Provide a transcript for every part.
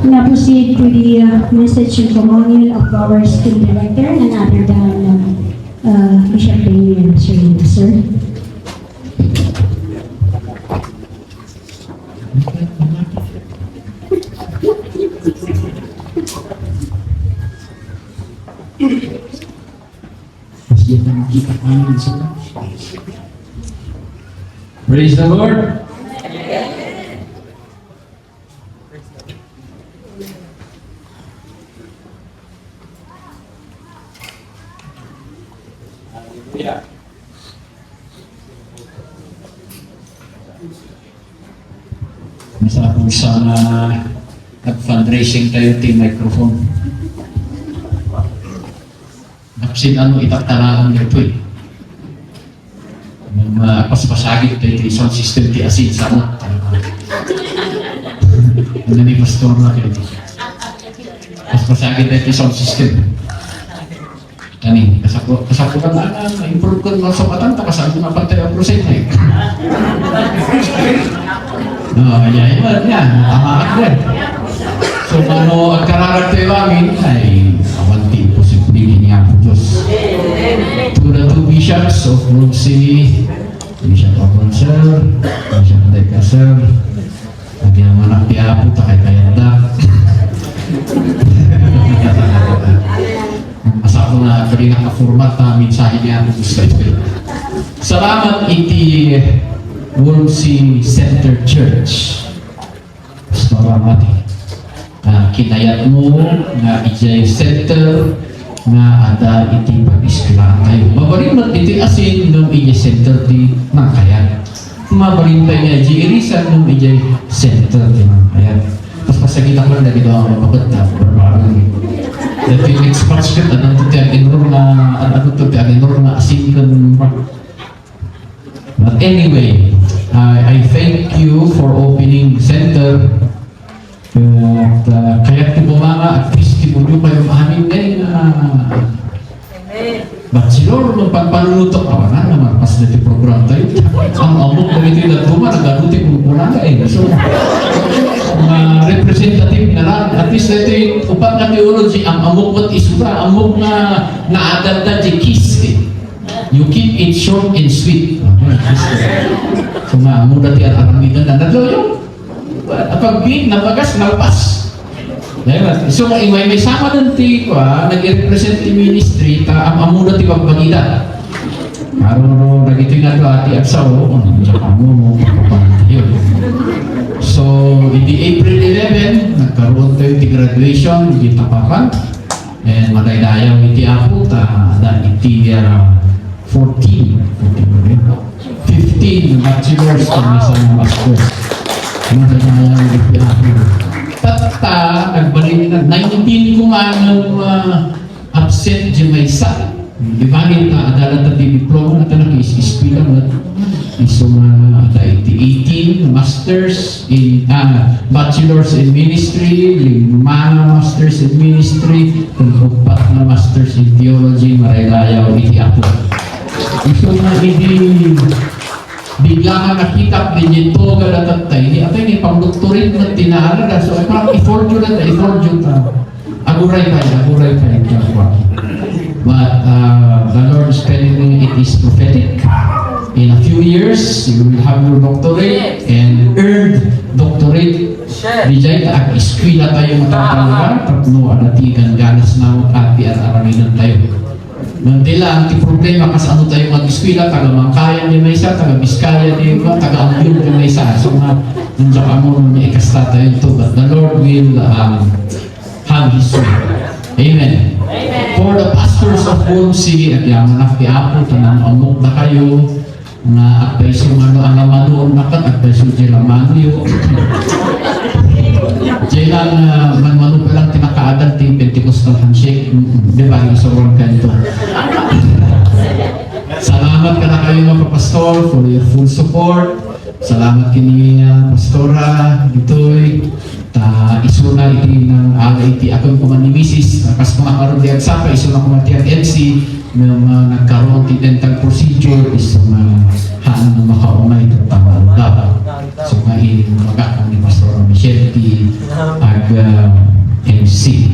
Now proceed to the message and communion of our school director and other than Bishop Daniel, sir. Praise the Lord. Hallelujah. Masarap sana nag-fundraising tayo team microphone. Kapsin ano itaktalaan nito eh. Paspasagit tayo ito isang system ti asin sa mo. Ano ni pastor na kayo. Paspasagit tayo ito isang system. Kani, kasapukan na improve ko ng sa patanta kasama na pantay ang proseso eh. Yan. Tama ka din. So, ano ang karakter namin ay awanti posibleng niya po Diyos. To the two bishops of Rome City, Bishop Aponser, Bishop Decaser, nagyang anak tiyapo, takay kayandak. Masako na kali naka-format na mensahe niya po sa ito. Salamat iti Wolsey Center Church. Pastor Ramati. Kinayat mo nga ijay center nga ada iti pag-iskila kayo. Mabarimot iti asin nung ijay center di Mangkayan. Mabarimot nga ijay irisan nung ijay center di Mangkayan. Tapos pasagita ko na dito ang mababot na barbarang. Dati yung experts ka, anong ito tiyang inor na asin kan. But anyway, I thank you for opening the center. At kaya ito mga at testimonyo kayo amin ngayon bachelor magpagpaluto ka na naman pas na ito program tayo. Ang amok na ito yung natuma, nagaluti kung muna na eh. So, mga representative na lang, at least ito yung upang na theology, ang amok mo't isura, amok na naadanda di kiss eh. You keep it short and sweet. So nga, muna ti ang aramidan na nadloyo. Pag-big, nabagas, nalpas. So, may sama ng ti ko, nag-represent ti ministry, ang amuna ti pagbagida. Araw nagito nga ito ati Absaw, so, di April 11, nagkaroon tayo ti graduation, di tapakan, and madaydayaw iti apo, iti 15 bachelors kami sa mga masters. Madaydayaw iti apo. Tata, nagbalik na, 19 ko nga ng absent di may isa. Di ba kita adalat at diploma na tanang is-ispila mo iso nga iti 18 masters in bachelors in ministry, 5 masters in ministry, 4 na masters in theology, maraylayaw iti apo. Iso nga hindi bigla nga nakita din ito galatatay ni atay ni pang-doktorate na tinaalaga. So ay parang i-fortune ta. Aguray pa ito. But the Lord is telling me it is prophetic. In a few years, you will have your doctorate and earned doctorate. Dijay ta ang eskwela tayo matapalaga. Tatlo alatigan ganas na ati at araminan tayo. Nandila, ang problema kasi ano tayo mag-eskwela, taga Mangkayan ni Maysa, taga Biskaya ni Iba, taga Ambyong ni Maysa. So nga, nandiyan ka mo nung ikasta tayo ito. But the Lord will have His way. Amen. Amen. For the pastors of Wolsey, at yung nakiapo, tanang amok na kayo, na akbay sumano ang amanoon na kat, akbay sujilamano yun. Jailang manmano pa lang tinakaadal ting Pentecostal handshake. Di ba yung sorong kanto? Salamat ka na kayo mga pastor for your full support. Salamat kini Pastora Gitoy. Isuna iti ng iti akong kuman ni Mrs. Kas mga karon diyan sa pa isuna ko matiyan MC may mga nagkaroon ti dental procedure is haan na makaunay ito tama so ngayon magkakang ni Pastor Michelle ag MC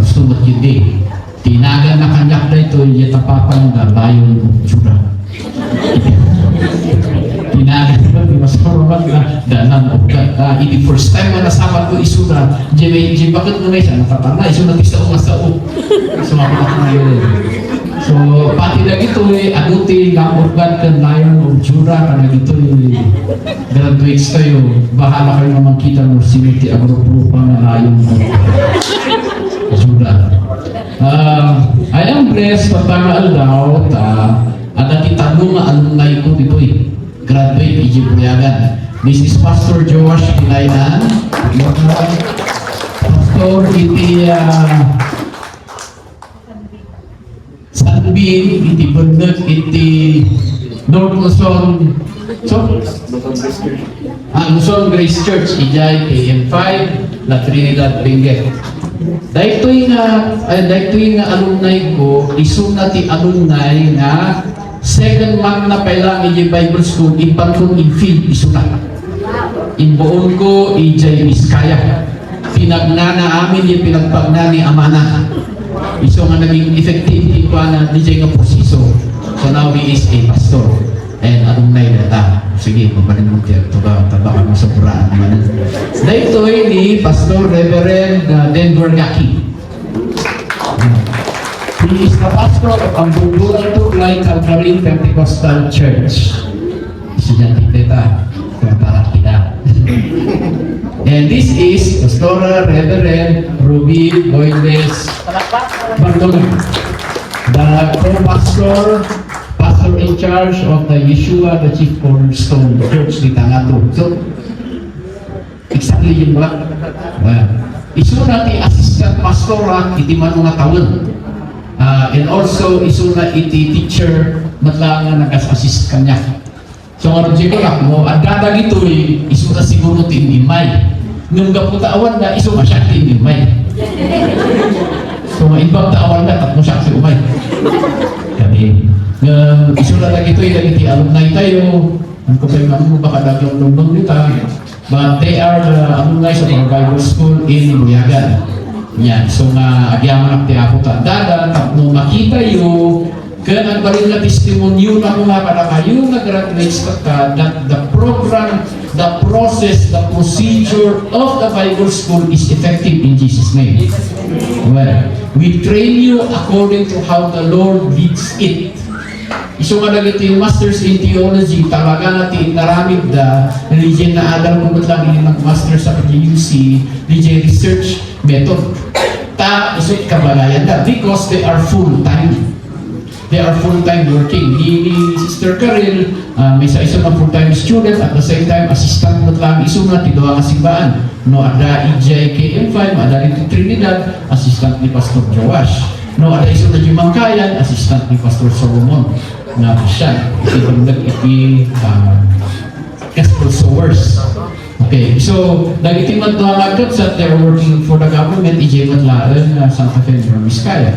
sumot yun din tinagan na kanyak na ito yung tapapan na Lion of Judah tinagan na ni Pastor Michelle dalam of God ini first time na nasabat ko isura di bakit mo na isa natatanda isura tisa umasao so ako na yun so pati na ito aduti Lamb of God kan Lion of Judah kana ito graduates kayo bahala kayo naman kita mo sinuti ang grupo na Lion of Judah I am blessed patanga daw ada titanong nga alumni ko dito graduate Egypt Buyagan. This is Pastor Josh Pinainan Pastor iti Sanbin iti Bundok iti North Luzon Luzon Grace Church ijay KM5 La Trinidad Benguet dahito yung alumni ko isuna ti alumni nga second month na pailang ijay Bible School ipantong in-field isuna inbuon ko ijay Biskaya pinagnana amin yung pinagpagna ni Amana iso nga naging effective ito na DJ nga posiso so now he is a pastor and alumni na ta sige mabalin mo tiyan tabakan mo sa buraan naman dahito ni Pastor Reverend Denver Gaki he is the pastor of Ambuduran Tuglay Calvary Pentecostal Church estudyante kita para kita and this is Pastor Reverend Ruby Boyles Bartolome the co-pastor pastor in charge of the Yeshua the Chief Cornerstone Church di Tangato so exactly yun ba? Isu natin assistant pastora iti manong taon and also isu na iti teacher matlang na nag-assist kanya so nga rin ko lang mo agada gito isu na siguro tinimay nung gaputawan na isu na siya tinimay so maibang tawan na tatmo siya si umay kami isu na lagi ito iti alumni tayo ang kapay mo baka dagyong lumbang nita but they are the alumni sa mga Bible School in Buyagan yan so nga agyaman akti ako tandada tapno makita yo kaya nagbalin na testimonyo na mga para kayo nag-graduates ka that the program, the process, the procedure of the Bible School is effective in Jesus' name. Well, we train you according to how the Lord leads it. Iso nga nagit yung Masters in Theology, talaga natin naramid na religion na alam kung ba't lang yung Masters sa PUC, religion research method. Iso kabalayan na because they are full-time. They are full-time working. Ni Sister Karel, may isa na full-time student at the same time assistant mo lang iso na tidoa kasimbaan. No, ada EJ KM5, ada dito Trinidad, assistant ni Pastor Joash. No, ada iso na Jumangkayan, assistant ni Pastor Solomon. Na siya, iti gospel sowers. Okay, so nagitiman to ang agad sa they're working for the government, EJ Matlaan, Santa Fe, Vizcaya.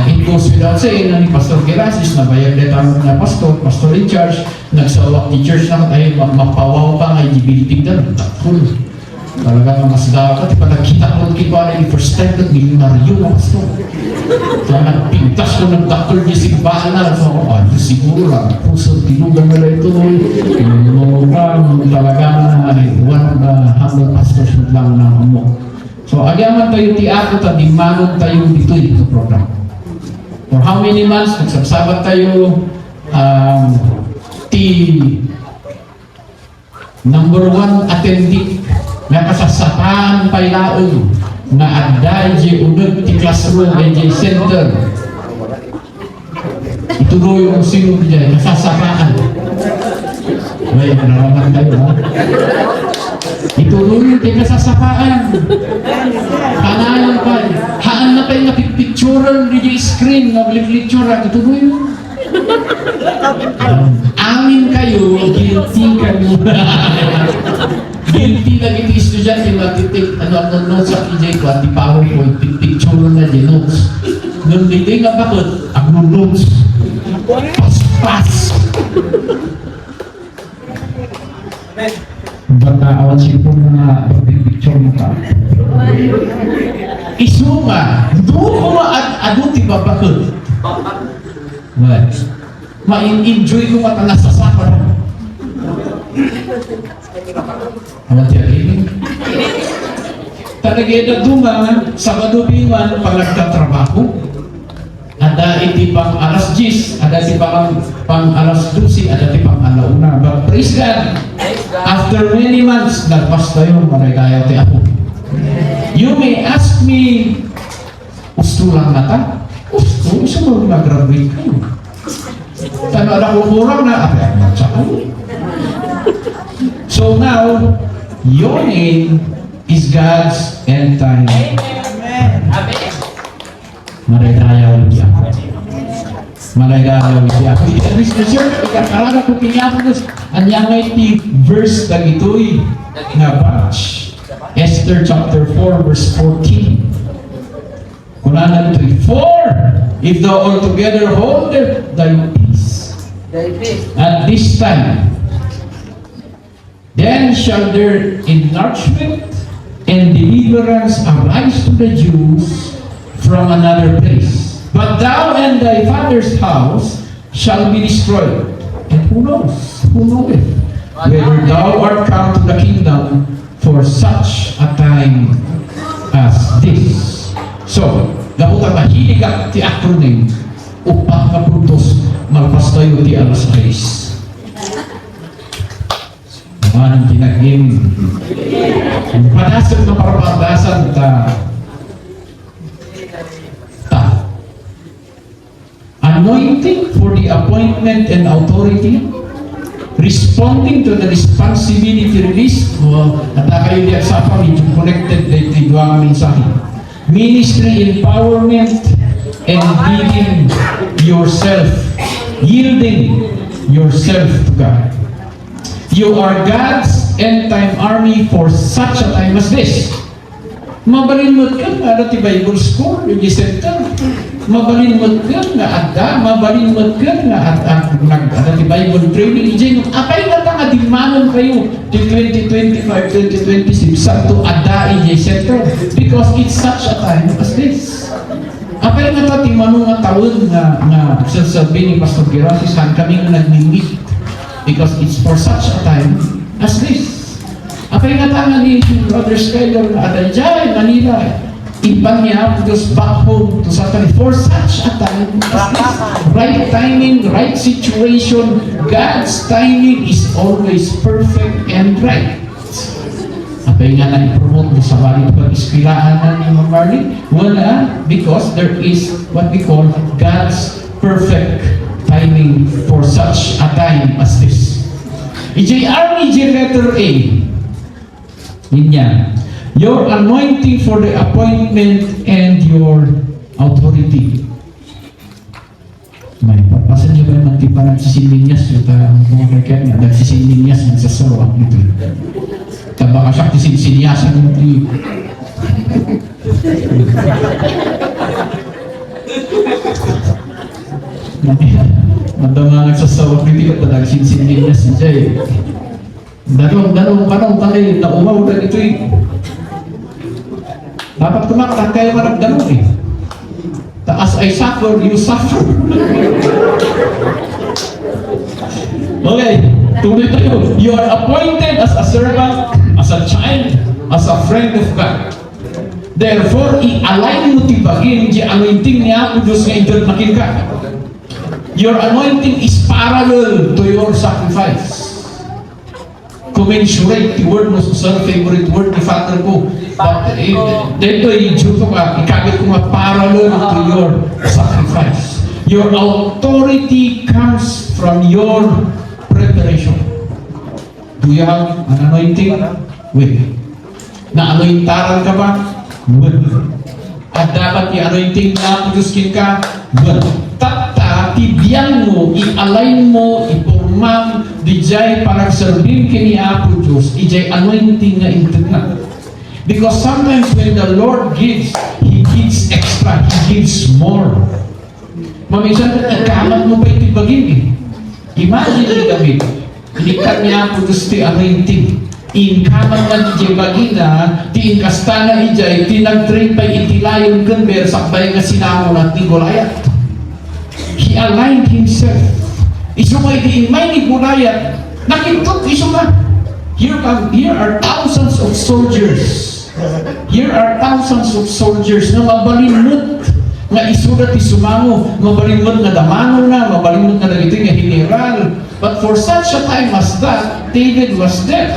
It goes without saying na ni Pastor Gerasis na bayag detang na pastor in charge, nagsawak ni church na ay mapawaw pa nga i-building na takul. Talaga nga mas daw ka, tipa nagkita ko kito na yung first time na milyonaryo na pastor. So nagpintas ko nagtakul niya sigbaan na. So ako, siguro lang, puso, tinugan nila ito. Talaga na one of the humble pastors lang na mo. So agyaman tayo ti ako, tadimanon tayo dito sa program. For how many months, nagsabsabat tayo number 1 attendee na kasasakaan pailaon na adday di unod ti classroom di center. Ituloy yung sino diyan, kasasakaan. May naraman tayo ha? Ituloy yung ti kasasakaan. Kanayan pa. Haan na tayo napipicturan di screen, naglik-licturan. Ituloy yun. Amin kayo, guilty kami. Guilty lang ito estudyante, matitik, ano notes sa PJ ko, at di PowerPoint, picture na di notes. Nung hindi nga bakit, ang nunod. Pas-pas. Baka awan siya po mga picture mo ka. Isuma, doon ko ma-adot iba bakit. What? Ma-enjoy ko mata nasa sakar. Awan siya rin. Talaga na duman, Sabado Biman, pag nagtatrabaho, ada iti pang alas 10, ada iti pang alas 12, ada iti pang alauna. But praise God, after many months, nagpas tayo, maragaya ti ako. You may ask me, gusto lang na ta? Gusto, isa mo nag-graduate kayo. Tanong na kurang na, apay ang magsakay. So now, your name is God's end time. Maragaya ulit ako. Maragaya ulit ako. Sir, ikakalaga ko kinapos. Anyangay ti verse na ito'y na batch. Esther chapter 4 verse 14. Kunanan ito'y 4. If thou altogether hold thy peace at this time, then shall their enlargement and deliverance arise to the Jews from another place. But thou and thy father's house shall be destroyed. And who knows? Who knoweth? Whether thou art come to the kingdom for such a time as this. So, dapat mahilig at ti acronym upang kapuntos malpas tayo ti alas 6. Ang tinagim. Padasan na parapadasan ta. Anointing for the appointment and authority. Responding to the responsibility released. At kayo di sa medyo connected dito yung mensahe. Ministry empowerment and giving yourself, yielding yourself to God. You are God's end-time army for such a time as this. Mabalinmod ka nga na ti Bible School, yung center. Mabalinmod ka nga adda, mabalinmod ka nga at ti Bible training. Ijay, apay na nga dimanon kayo ti 2025, 2026, santo adda ijay center. Because it's such a time as this. Apay na ti manong nga taon nga sasabi ni Pastor Gerasis, saan kami nga nag-meet. Because it's for such a time as this. Apay nga tangan ni Brother Skyler na adanjay, Manila, ibang niya goes back home to Satan for such a time as this. Right timing, right situation. God's timing is always perfect and right. Apay nga na i-promote mo sa balik pag-ispilaan na ni Ma'am Marlene? Wala, because there is what we call God's perfect timing for such a time as this. EJ Army, EJ letter A. Yun yan. Your anointing for the appointment and your authority. May papasan niyo ba yung mantipa nagsisininyas? Yung mga kakyan nga, nagsisininyas, nagsasawak nito. Tabaka siya tisinsinyasan nito. Madama nagsasawak nito at nagsinsindinyas siya eh. Dalawang panahon kami na umaw na ito eh. Dapat kumakata kayo managdalong eh. As I suffer, you suffer. Okay, tuloy tayo. You are appointed as a servant, as a child, as a friend of God. Therefore, i-align mo tibagin di anointing niya kung Diyos nga ito makin ka. Your anointing is parallel to your sacrifice. Commensurate, the word mo sa favorite word ni Father ko. But dito i-juto ka, ikagit ko nga parallel to your sacrifice. Your authority comes from your preparation. Do you have an anointing? Wait. Na-anointaran ka ba? Wait. At dapat i-anointing na puduskin ka? Wait. Tibyan mo, i-align mo, ipurmang, dijay parang serving kini Apo Diyos, ijay anointing na internet. Because sometimes when the Lord gives, He gives extra. extra, He gives more. Maminsan na ikamat mo pa itibagin eh. Imagine ni David, inikan niya po gusto anointing. Inkaman na di bagina, ti inkastana ijay, tinag-train pa itilayon ganber, sakbay nga sinamo na ti Goliath. He aligned himself. Iso may diimay ni Goliath, nakintot iso nga. Here are thousands of soldiers. Here are thousands of soldiers na mabalimot nga isulat ti sumango, mabalimot na damano na, mabalimot na dagiti nga general. But for such a time as that, David was dead.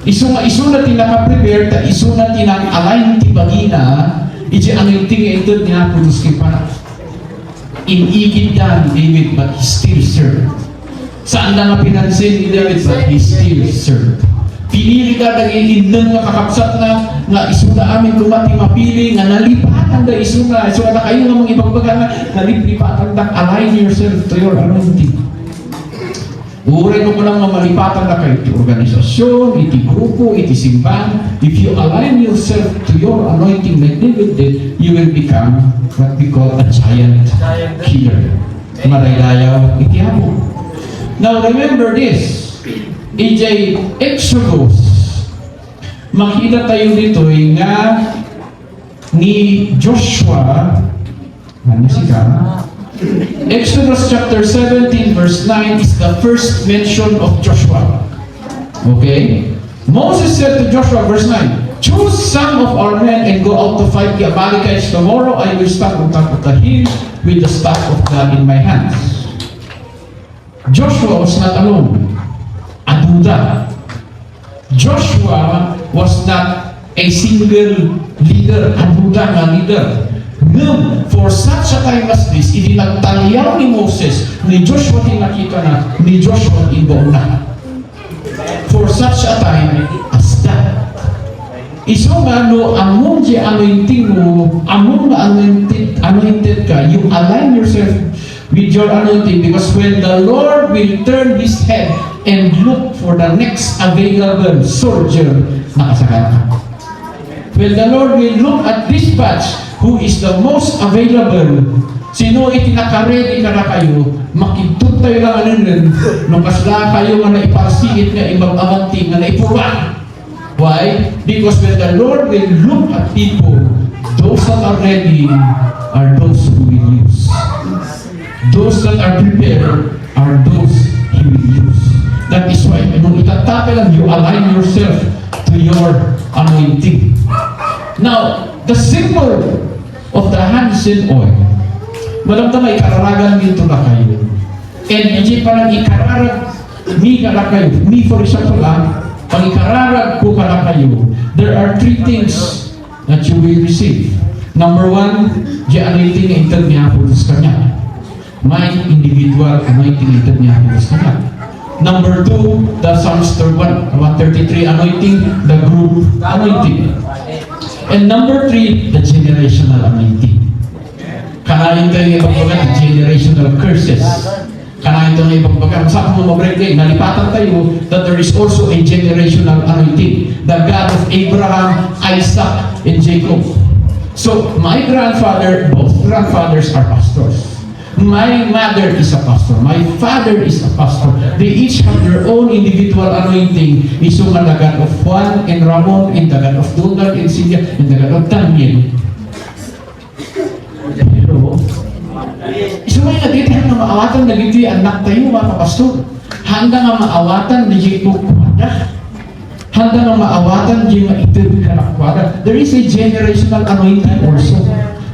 Isu na tinaka-prepare, ta isu na tinang-align ti bagina, iti anointing ito tinapulus ki para. Inigid ka ni David, but he still served. Saan na nga pinansin ni David, but he still served. Pinili ka naging nga kakapsat nga isu na amin kumati mapili, nga nalipatan da isu na kayo nga mga ibang baga na nalipatan da, align yourself to your anointing. Uray mo lang mamalipatan na kayo iti organisasyon, iti grupo, iti simbahan. If you align yourself to your anointing like David did, you will become what we call a giant killer. Maraylayaw iti habo. Now remember this, EJ Exodus, makita tayo dito nga ni Joshua, ano siya? Exodus chapter 17 verse 9 is the first mention of Joshua. Okay? Moses said to Joshua, verse 9, choose some of our men and go out to fight the Amalekites. Tomorrow I will stand on top of the hill with the staff of God in my hands. Joshua was not alone. Aduda. Joshua was not a single leader. Aduda nga leader. No, for such a time as this, itinagtaliyaw ni Moses, ni Joshua tinakita na, ni Joshua ibaw na. For such a time as that. Iso nga no, among di anointing mo, among na anointed ka, you align yourself with your anointing, because when the Lord will turn His head and look for the next available soldier, nakasagal ka. When the Lord will look at this batch, who is the most available, sino itinaka-ready ka na kayo, makitut tayo lang anin nung kasla kayo nga naiparsiit nga ibang amanting nga naipurwan. Why? Because when the Lord will look at people, those that are ready are those who will use. Those that are prepared are those He will use. That is why, nung itatapel lang, you align yourself to your anointing. Now, the symbol of the hands in oil, malamdaman ikararagan dito na kayo. And hindi parang ikararag mi ka na kayo. Me for example pag ikararag ko ka na kayo, there are three things that you will receive. Number one, di anointing na intad niya po sa kanya. May individual anointing intad niya po sa kanya. Number two, the Psalms 133 anointing, the group anointing. And number three, the generational anointing. Kanayin tayo yung ibang generational curses. Kanayin tayo yung ibang sa mo mag-break day, nalipatan tayo that there is also a generational anointing. The God of Abraham, Isaac, and Jacob. So, my grandfather, both grandfathers are pastors. My mother is a pastor. My father is a pastor. They each have their own individual anointing. Iso nga the God of Juan and Ramon, and the God of Donald and Celia, and the God of Daniel. Pero, iso nga yung nagitihan na maawatan na giti anak tayo mga kapastor. Handa nga maawatan na Jacob kwada. Handa nga maawatan di maitid ka na kwada. There is a generational anointing also.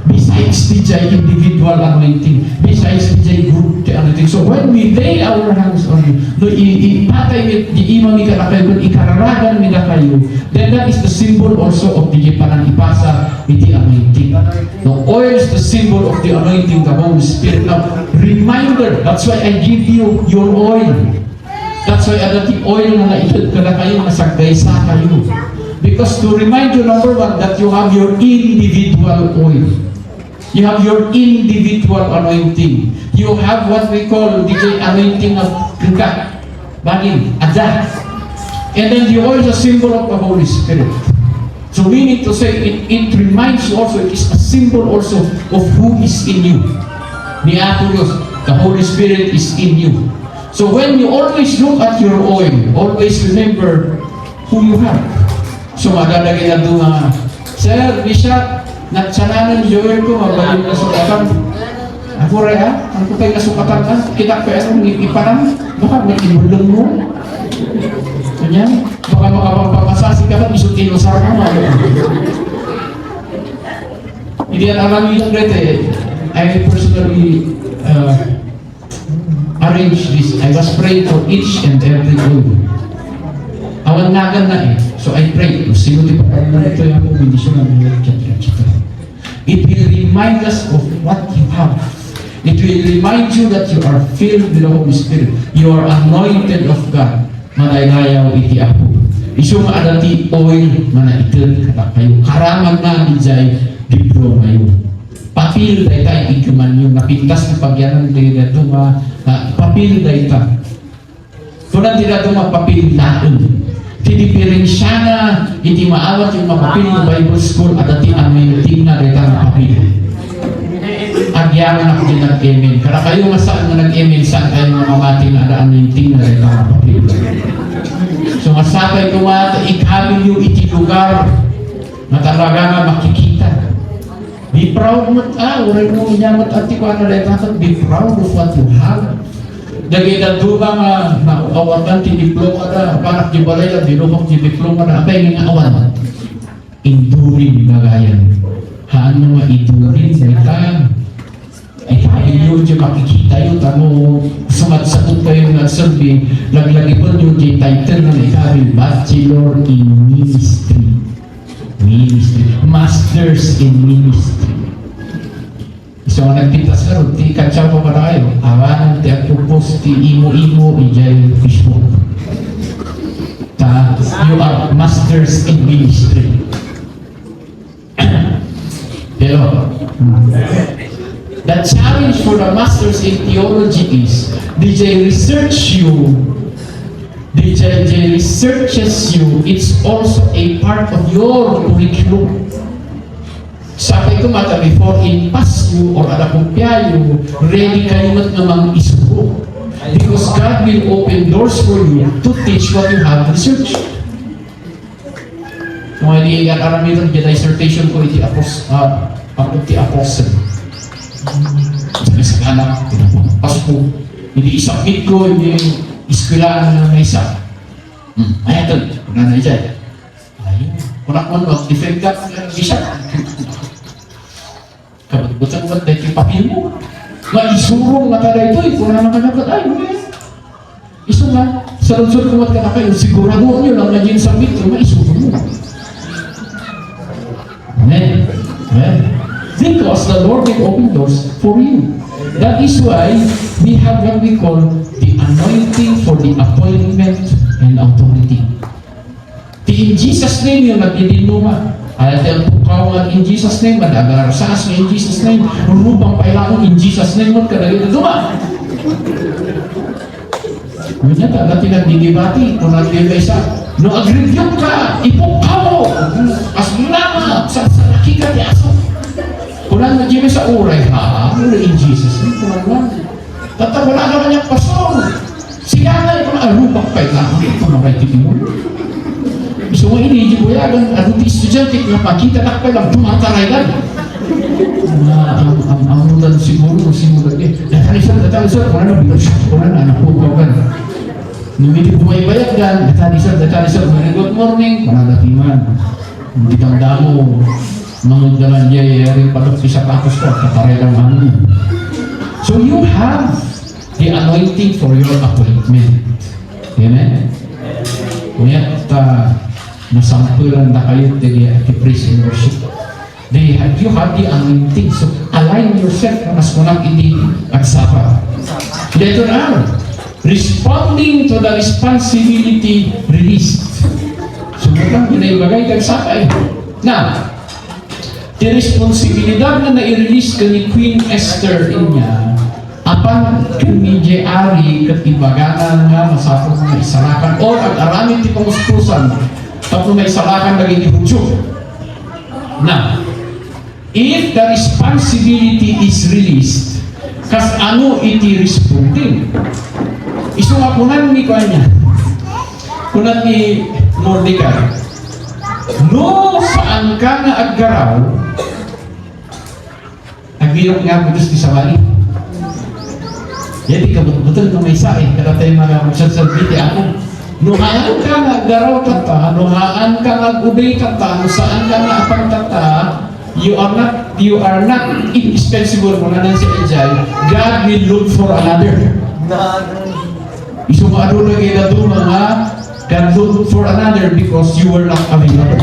Besides the individual anointing, besides the group anointing. So when we lay our hands on you, no, ipatay mit di imam ka na kayo, ikararagan mi na kayo, then that is the symbol also of the pananipasa iti anointing. No, oil is the symbol of the anointing, the Holy Spirit. Now, reminder, that's why I give you your oil. That's why adati oil na naitid ka na kayo, nasagdaysa kayo. Because to remind you, number one, that you have your individual oil. You have your individual anointing. You have what we call the anointing of God, bagin, Adah. And then the oil is a symbol of the Holy Spirit. So meaning to say, it reminds you also, it is a symbol also of who is in you. Ni Apo Diyos, the Holy Spirit is in you. So when you always look at your oil, always remember who you have. So madalagay na ito mga, Sir, Bishop, nagsananan Joel ko, mabalim na sukatan. Ako rin ha? Ano ko kayo nasukatan ha? Kita ko ano, iparang, baka may inulong mo. Ganyan, baka makapagpapasasi ka ba, isutin mo sa ako. Hindi yan alam yung grete. I personally arranged this. I was praying for each and every oil. Awan nagan na eh. So I pray. Sino di pa tayo na ito yung bendisyon ng etc. It will remind us of what you have. It will remind you that you are filled with the Holy Spirit. You are anointed of God. Manaylayaw iti ako. Isu maadati oil manaitil kata kayo. Karaman na ni Jai diploma yun. Papil dahi tayo ikuman yung napintas na pagyanan dahi dito papil dahi tayo. Kung tidak ito mapapil natin. Tinipirensyana na iti maawat yung mapapil ng Bible School at ati anointing na dahi tayo mapapil. Agyaman ako din nag-amen. Kaya kayo masaan na nag-amen saan kayo mamamati na ada anointing na dahi tayo mapapil. So masapay ko ikamin yung iti lugar na talaga nga makikita. Be proud mo uray mo nyamot at ikaw na letakan, be proud of what you have. Dagi na duba nga awatan ti diploma na parak di balay na dinukok ti diploma na apay nga awan. Enduring bagayan. Haan mo nga enduring ita. Ikamin yun yung makikita yun tamo sumatsakot kayo ng survey laglagi po yung title ng ikamin Bachelor in Ministry. Masters in Ministry. So nagpitas na rin, ti katsaw pa para kayo. Awanan ti agpupos ti imo-imo ijay Facebook. You are masters in ministry. Pero the challenge for the masters in theology is DJ researches you, it's also a part of your curriculum. Sabi ko mata before in pass you or ada kumpyayo, ready kayo at namang isuro. Because God will open doors for you to teach what you have researched. Kung hindi yan aramitan, yung dissertation ko iti apostle. Sabi sa anak, pasok hindi isakit ko, hindi iskwilaan na may isa. Ayatod, kung na dyan. Ayun, kunak mo, defend ka, isa. Kabat-butan ko dahil yung papil mo. Maisurong na tada ito, kung na makanagat, ay, iso nga, sa lunsod kumat ka na kayo, sigurado nyo lang na dyan sa mitro, maisurong mo. Amen. Amen. Because the Lord will open doors for you. That is why we have what we call the anointing for the appointment and authority. In Jesus' name yung nagdidinuma. Ayaw tayo pukawan in Jesus' name, madagarasas in Jesus' name, rubang pailangon in Jesus' name, mo kadali na duma. Ganyan ta, natin nagdidibati, kung nagdibay sa, no agribyo ka, ipukaw mo, as lama, sa nakika di aso. Kung nagdibay sa uray, wala in Jesus' name, kung nagdibay. Tata, wala naman yung pasong. Siya nga, kung rubang pailangon, ito makaitigin mo. So ini di buyagan anu ti estudyante na pakita na pa lang tumataray lang. Ang mudan siguro eh. Datang sir, kung ano bilang kung ano anak ko kan. Numiti bumaybayag dan, datang sir, good morning, para datiman. Hindi kang damo manguddalan niya yung padok sa patos ko, kataray lang ano. So you have the anointing for your appointment. Amen? Ngayon, nasampulan na kayo di praise and worship. You have the anointing. So, align yourself na mas kunang hindi agsapa. Later on, responding to the responsibility released. So, mukhang pinaibagay kagsapa eh. Now, the responsibilidad na nai-release ka ni Queen Esther niya, apan kami ari katibaganan nga masapot na isalakan o ang araming ti pamuspusan tapos may isalakan lagi ni Hudyo Now, if the responsibility is released, kas ano iti responding? Iso nga kunan ni kanya. Kunan ni Mordecai. No saan ka nga aggaraw, agirok nga po Diyos ni Sawali. Yati ka betul na may sain, kada tayo mga magsasabi ako. Nuhaan ka nga aggaraw tata, nuhaan ka nga ubay tata, no saan ka nga apang tata, you are not indispensable mo na nang si Ejay. God will look for another. Isumado lagi na doon mga God looked for another because you were not available.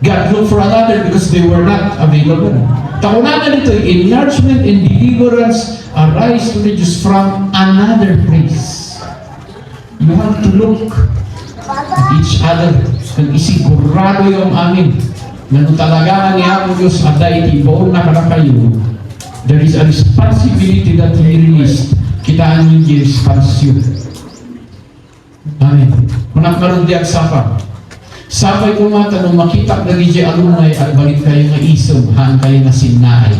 God looked for another because they were not available. Takunanan ito, enlargement and deliverance arise to the Jews from another place. You have to look at each other. Kung isigurado yung amin na talaga niya ang Diyos at dahil ibaon na kada kayo, there is a responsibility that we release. Kitaan yung responsyon. Amen. Kung nakaroon di at sapa. Sapay kumata nung makita na DJ alumni at balik kayo nga isog, haan kayo na sinaay.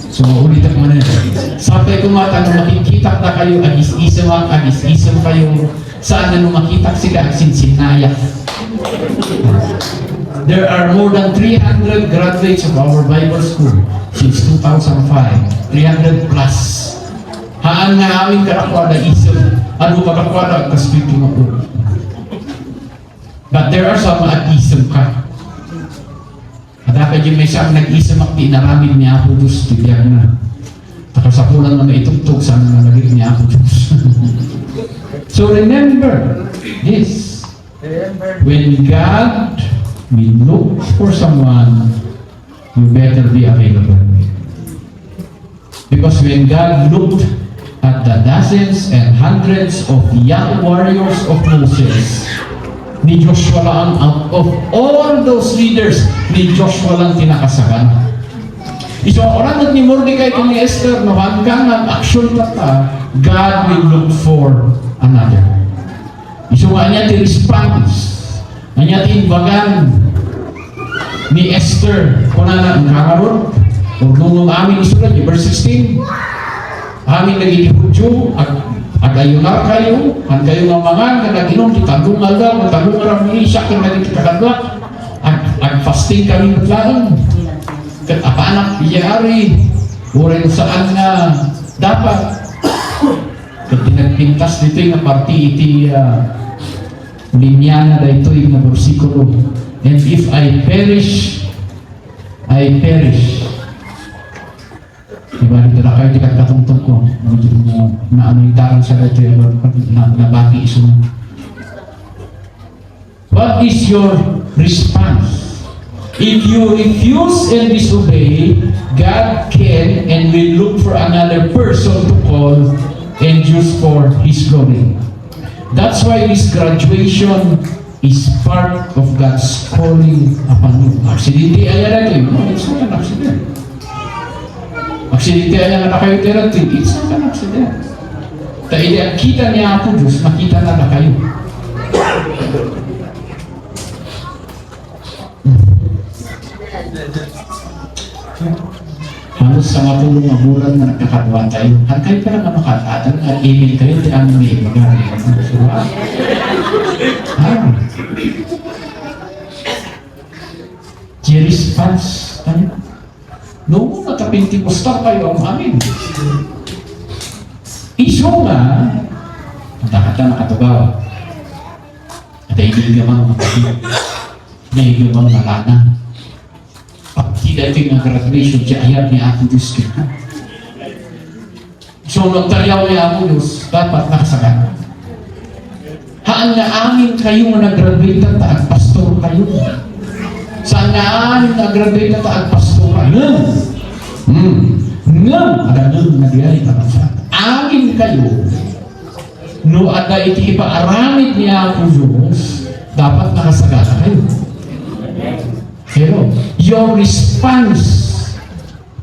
So, ulit ako man sapay kumata nung makikita na kayo, agis-isog kayo, saan na nung makita sila, agsin-sinayak. There are more than 300 graduates of our Bible school since 2005. 300 plus. Haan nga aming karakwada isog. Ano karakwada kaspito nga po. But there are some mag-isog ka. At dapat yung may siyang nag-isog at pinaramin niya ako Diyos. Bigyan na. Takasapulan na maitugtog saan na naging niya ako Diyos. So remember this. When God will look for someone, you better be available. Because when God looked at the dozens and hundreds of young warriors of Moses, ni Joshua lang out of all those leaders, ni Joshua lang tinakasagan. Iso oran ni Mordecai kung ni Esther, no hanggang ang action tata, God will look for another. Iso nga niya ti response, niya ti imbagan ni Esther, kung na nangaroon, kung nung amin isulat, verse 16, amin naging Hudyo, at ayunar kayo, at kayo ng mga nag-inom, kitandong alda, matandong aram ni siya, kung naging kakadwa, at fasting kami maglaan. Kat apanak, iyari, uray saan na dapat. Kat pinagpintas dito yung parti iti linya na dito yung versikulo. And if I perish, I perish. Diba, dito na kayo, di katungtong ko. Na ano yung tarang sa dito, nabati iso. What is your response? If you refuse and disobey, God can and will look for another person to call and use for His glory. That's why this graduation is part of God's calling upon you. Aksidente ayan na ito. No, it's not an accident. Aksidente ayan na kayo therapy. It's not an accident. Dahil ang kita niya ako Diyos, makita na kayo. Halos sa matulong ang bulan na nagkakatuwa tayo. At kayo pa naman makatatan at email kayo, di ang may magari. Response tayo. Noong nakapintipostar kayo ang amin. Iso nga, matakata nakatugaw. At ay gamang makapit. May gamang malana. Pag tidak ito yung graduation, siya ayat niya ako Diyos kita. So, nagtalyaw niya ako Diyos, dapat nakasagan. Haan nga amin kayo nga nag-graduate at pastor kayo. Saan nga amin nag-graduate at pastor kayo. Ada nang nagyari ka sa amin kayo. No, ada iti ipaaramid niya ako Diyos, dapat nakasagana kayo. Pero, your response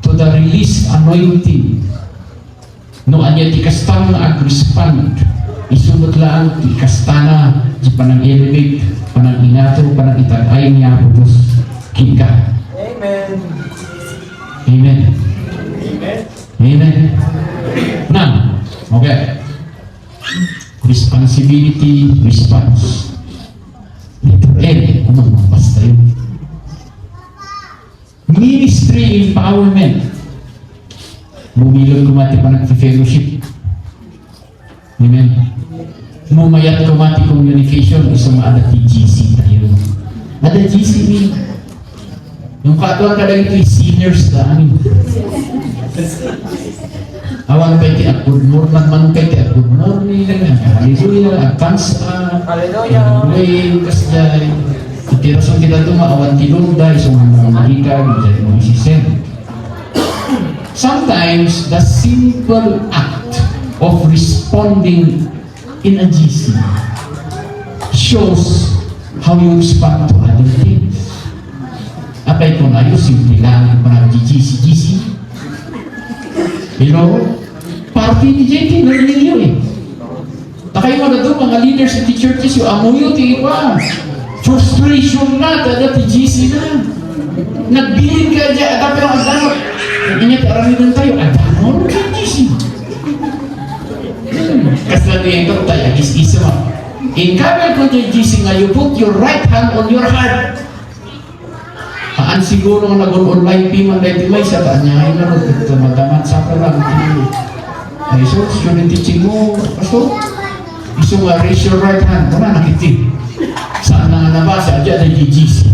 to the release anointing, no, anya ti kastang na ag-respond, isunod lang ti kastana, di panang elevate, panang inato, panang itagay niya ako Diyos. response. Ano basta yun? Ministry empowerment. Bumilog kumati pa nag-fellowship. Amen. Mumayat kumati communication. Isang ada TGC tayo. Ada GC ni. Yung katuan ka lang ito seniors na amin. Awan kay ti good morning man kay ti good morning. Hallelujah. Advance Hallelujah. kasjay. Tirasan kita tu maawan tilunda isang mga mahika jadi mga sisen. Sometimes the simple act of responding in a GC shows how you respond to other things. Apay kung ayo simple lang para GC. You know, party ni JT learning yun eh. Takay mo na doon mga leaders at the churches yung amuyo tiba. Frustration na, tada TGC na. Nagbilin ka dyan, at pero ang dano. Ingat, araminan tayo, ang dano ng TGC. Kasi natin ito tayo, is-isa mo. In kamay ko TGC nga, you put your right hand on your heart. Haan siguro nga nag-online piman dahil may sa taan niya, ay naroon, ito madamat sa parang ay so, yun yung teaching mo, pasto. Iso nga, raise your right hand, wala nakitin. Saan na nga nabasa? Diyan ay GGC.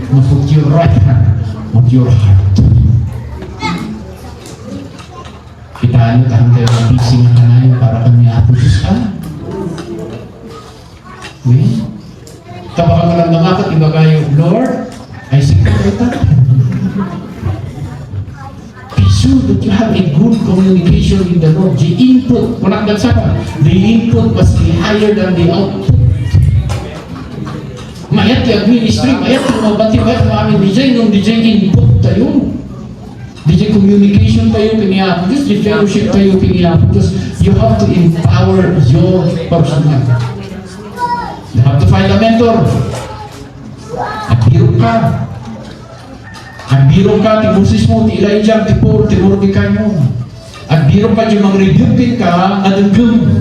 Put your right hand on your heart. Kitaan nyo tahan kayo ang busy na kanayon para kami atos ka. Okay? Kapag ka lang namakat, iba kayo, Lord, I seek to kita. Be sure that you have a good communication with the Lord. The input, walang dagsaka. The input must be higher than the output. Mayat yung ministry, mayat yung mabati, mayat yung aming DJ, nung DJ input tayo. DJ communication tayo, piniyapos, DJ fellowship tayo, piniyapos. You have to empower your personal. You have to find a mentor. Agbiro ka. Agbiro ka, tibusis mo, ti Elijah, ti Paul, ti Mordecai mo. Agbiro ka, yung mag-rebuke ka, nadanggam.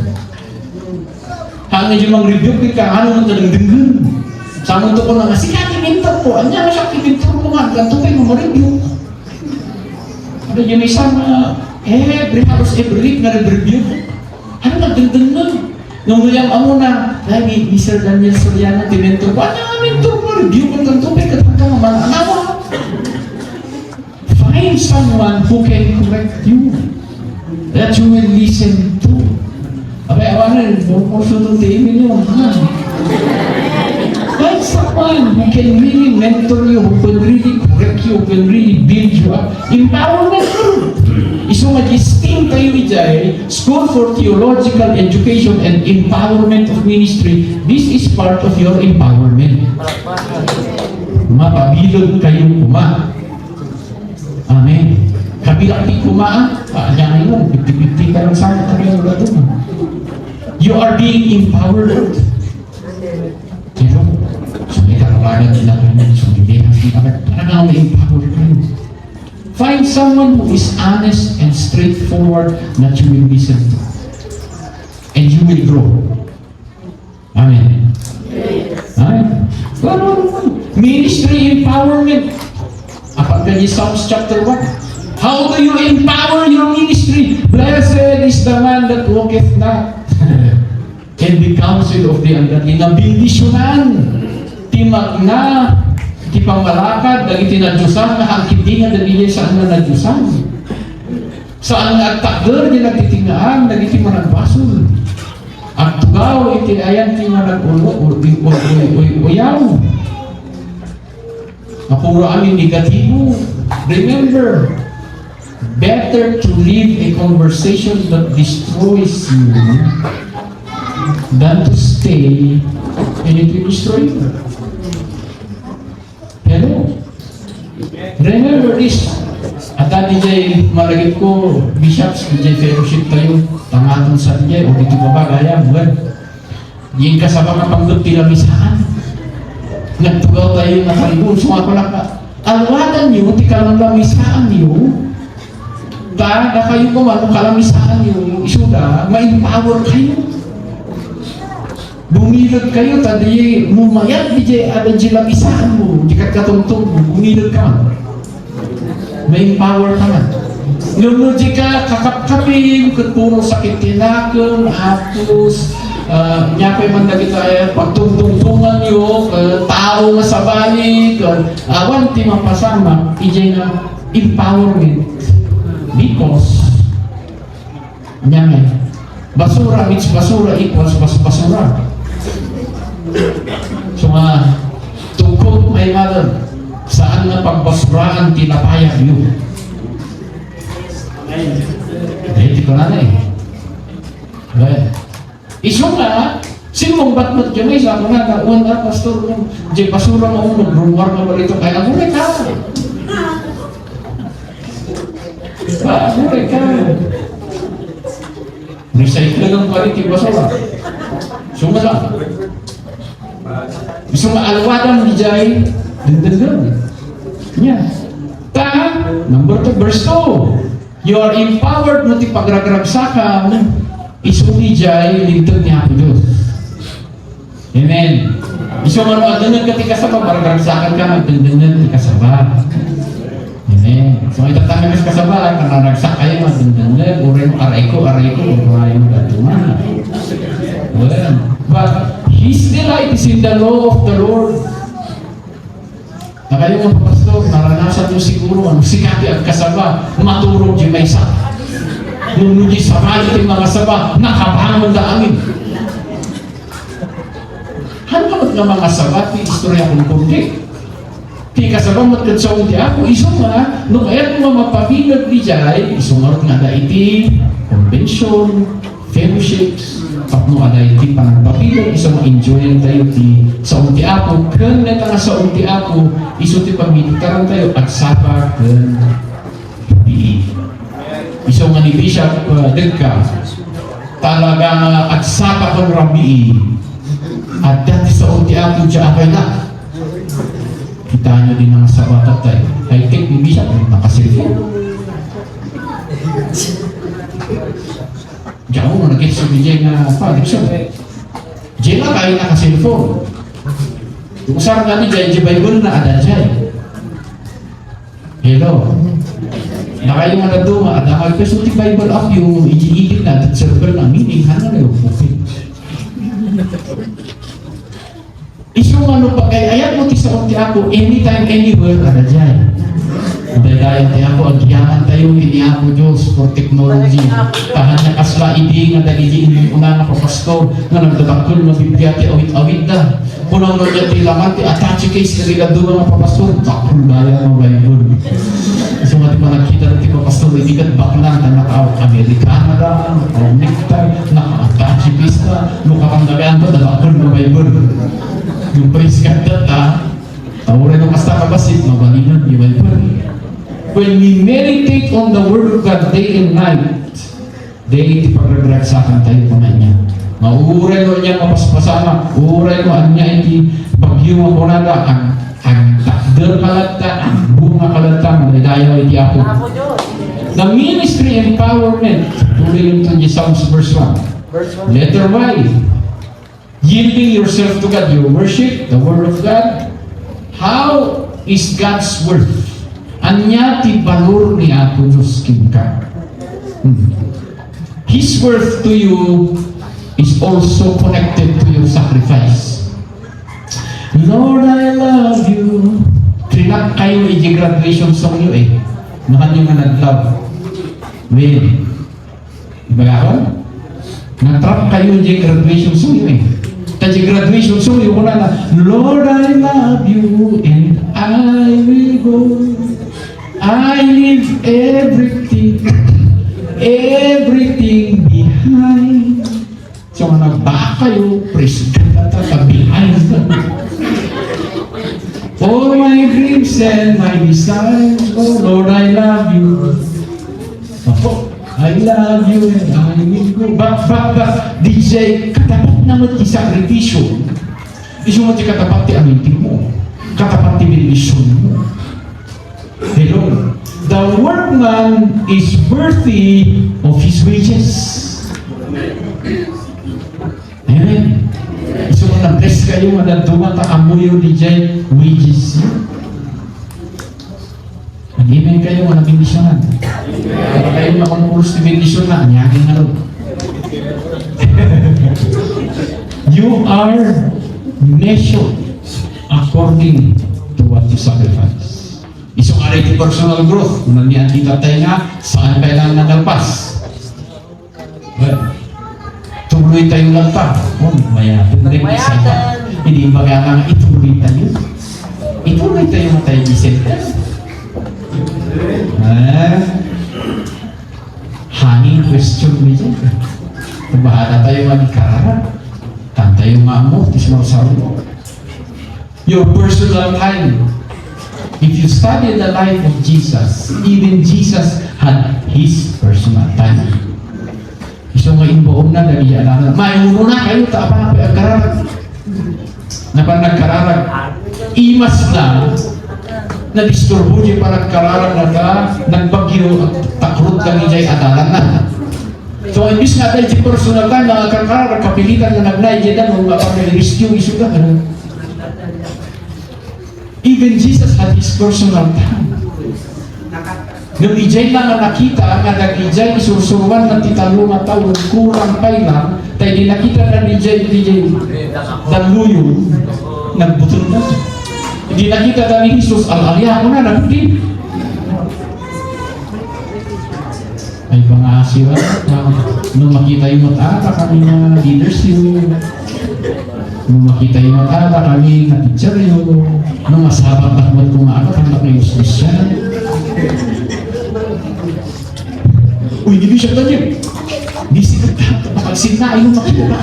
Hanggang yung mag-rebuke ka, ano nang nadanggam. Sama to ko na nga, sige, mentor ko. Anya na siya, mentor ko nga. Ganto kayo ma-review. Ano yung may sama, every house, every week na nag-review. Ano nagdagdag nun? Nung niyang amo na, ay, Mr. Daniel Soriano, ti-mentor ko. Anya nga mentor ko, review ko ganto kayo, katang ka naman. Ano? Find someone who can correct you. That you will listen to. Abay, awanan, mo sa itong timin yun. Find someone who can really mentor you, who can really correct you, who can really build you up. Empowerment. Iso mag-steam tayo ijay, School for Theological Education and Empowerment of Ministry. This is part of your empowerment. Mapabilog kayong kuma. Amen. Kabilang di kumaan, paanya ngayon, 50-50 ka lang sa akin. You are being empowered. Pero, so may kakabalan nila kayo, so hindi talagang may empower kayo. Find someone who is honest and straightforward that you will listen to. And you will grow. Amen. Amen. Ministry empowerment. Apang ganyan Psalms chapter 1. How do you empower your ministry? Blessed is the man that walketh not in the counsel of the ungodly. Nabindisyonan, timagna, ti pangmalakad, dagiti nadyosan, nakakindingan, dagiti saan na nadyosan. Saan nga agtakder, di nagtitingaan, dagiti managbasol. Ang tugaw, iti ayan, ti manag-ulo, uyaw. Mapuro amin negatibo. Remember, better to live a conversation that destroys you than to stay and it will destroy you. Hello? Remember this. At DJ malagit ko, bishops, DJ fellowship tayo, tangaton sa DJ, o dito ba gaya, buwan. Yung kasama ka panggot tilamisaan. Nagtugaw tayo na kalibun, sumakulak ka. Alwadan nyo, di kalamisaan nyo, na kayo kumano kalamisaan nyo, yung isuda, ma-empower kayo. Bumilog kayo, tadi mumayat di ada jilabisaan mo, di katungtong mo, bumilog ka man. May power ka man. Nung jika kakap-kapin, puro sakit tinakon, hapos, niya pa man lagi tayo, pagtungtungan nyo, tao nga sa balik, awan ti mapasama, ijay na empowerment. Because, niya nga, basura means basura equals basura. So to quote my mother, saan na pagbasuraan tinapayag yun? Hindi ko na iso nga, sino mong batmat dyan may sabi nga, kauan na pastor, dyan basura mo unog, rumor mo balito, kaya muna ka. Muna ka. Recycle lang pa rin yung basura. Suma lang. Gusto maalwadan di jay, dendeng. Yeah. Number 2, verse 2. You are empowered mo ti pagragragsakan, isuli jay, lintod niya po Diyos. Amen. Iso man maganan ka ti kasaba, pagragragsakan ka, magdendengan ti kasaba. Amen. So itatangin mas kasaba, kanaragsak kayo, magdendengan, uray mo, aray ko, uray mo, gatuman. Well, but His delight is in the law of the Lord. Na kayo mga pastor, naranasan nyo siguro, sikati ang kasaba, maturog di may sa. Nung di sabay yung mga saba, nakabangon na amin. Hanapot na mga saba, ti istorya kong kundi. Ti kasaba matkatsawin di ako, iso nga, nung kaya mga mapabilag di jay, iso nga nga da iti, convention, fellowships, tapno ada iti panagpapilan, iso ma-enjoyan tayo ti sa unti ako, kan na nga sa unti ako, iso ti pamilitaran tayo at sapa kan bii. Iso nga ni Bishop Degka, talaga at sapa kan rabii, at dati sa unti ako dya apay na. Kita nyo din nga sa batat tayo, ay kek ni Bishop, nakasilfon. Diyan mo naging sabi dyan na pa-addiction. Diyan nga kayo naka-cellphone. Kung saan namin dyan, dyan Bible na ada dyan. Hello. Na kayo nga naduma, at ang agpesulti Bible up yung iji-igit na at server na meaning, hana na yung pupin. Iso nga no pag ayat mo ti sa unti ako, anytime, anywhere, ada dyan. Dahil tayo ako, agyaman tayo, hindi ako Diyos for technology. Tahan na kasla, hindi nga dahil hindi una na pastor nga nagdadakol ng Biblia, ti awit-awit na. Punang nung yan ti laman, ti attach case, nila doon mga pastor, takul gaya ng Bible. So nga ti managkita ng ti pastor, hindi ka baklan, na naka-Amerikana na, naka-nectar, naka-attach case na, nukapandagayan to, dadakol ng Bible. Yung praise God that, tawarin ng kasta kabasit, mabalinan yung Bible. When we meditate on the Word of God day and night, day ipagragraksakan tayo pamanya. Mauuray ko niya mapaspasama, uuray ko ang niya iti bagyo ako nada, ang takder kalata, ang bunga kalata, magdadayaw iti ako. The ministry empowerment, tuloy yung ito Psalms verse 1. Letter Y, yielding yourself to God, you worship the Word of God. How is God's Word? Anya ti valor ni Apo Diyos kinka. His worth to you is also connected to your sacrifice. Lord, I love you. Trinak kayo i-graduation song nyo eh. Nakan nyo nga nag-love. Well, diba ako? Natrap kayo i-graduation song nyo eh. Kasi graduation song nyo kuna na, Lord, I love you and I will go. I leave everything behind. So, nagbaka kayo, praise God at behind. All my dreams and my desires, oh Lord, I love you. Oh, I love you and I will go. But, DJ, katapat naman ti sakripisyo. Iso mo ti katapat ti amintin mo. Katapat ti bilisyon mo. Hello. The workman is worthy of his wages. Amen. na bless kayo, madadungan ta amuyo di dyan, wages yun. Mag-amen kayo, mga bendisyonan. Para kayo makonkurse di bendisyon na, anyagin na rin. You are measured according to what you sacrifice. Isang aray di personal growth. Kung nandiyan kita tayo nga, saan kailangan nagalpas? Well, tuloy tayo lang pa. Oh, maya, rin isa pa. Hindi ba kaya nga ituloy tayo? Ituloy tayo na tayo isenta. Hanging question mo dyan. Kung bahala tayo mag-ikarara, tan tayo maamo, tismaw-saw mo. Your personal time. If you study the life of Jesus, even Jesus had his personal time. Iso nga imboom na, dali alanan. Mayuro na kayo, taapa na pagkararag. Napan nagkararag. Imas lang, na-disturbo niya para kararag na ka, nagbagyo at takrut kami diya'y adalan na. So, imbis nga dahil si personal time, nakakararag, kapilitan na nagnay, dyan na, mga rescue, iso ka, ano? Even Jesus had his personal time. Nung ijay na nakita, nga nag-ijay, isursuruan ng titalong taon, kurang pa lang, tayo di nakita na ijay, daluyo, nagbutol na. Hindi nakita na ni Jesus, al-alya ko na, nagpili. Ay mga asiwa, nung makita yung mata, kami na leaders yun. Nung makita yung mata, kami na teacher yun. Nung masabang takot kung ano, kami na useless siya. Uy, di ba siya ganyan? Di siya kapagsinta, yung makita.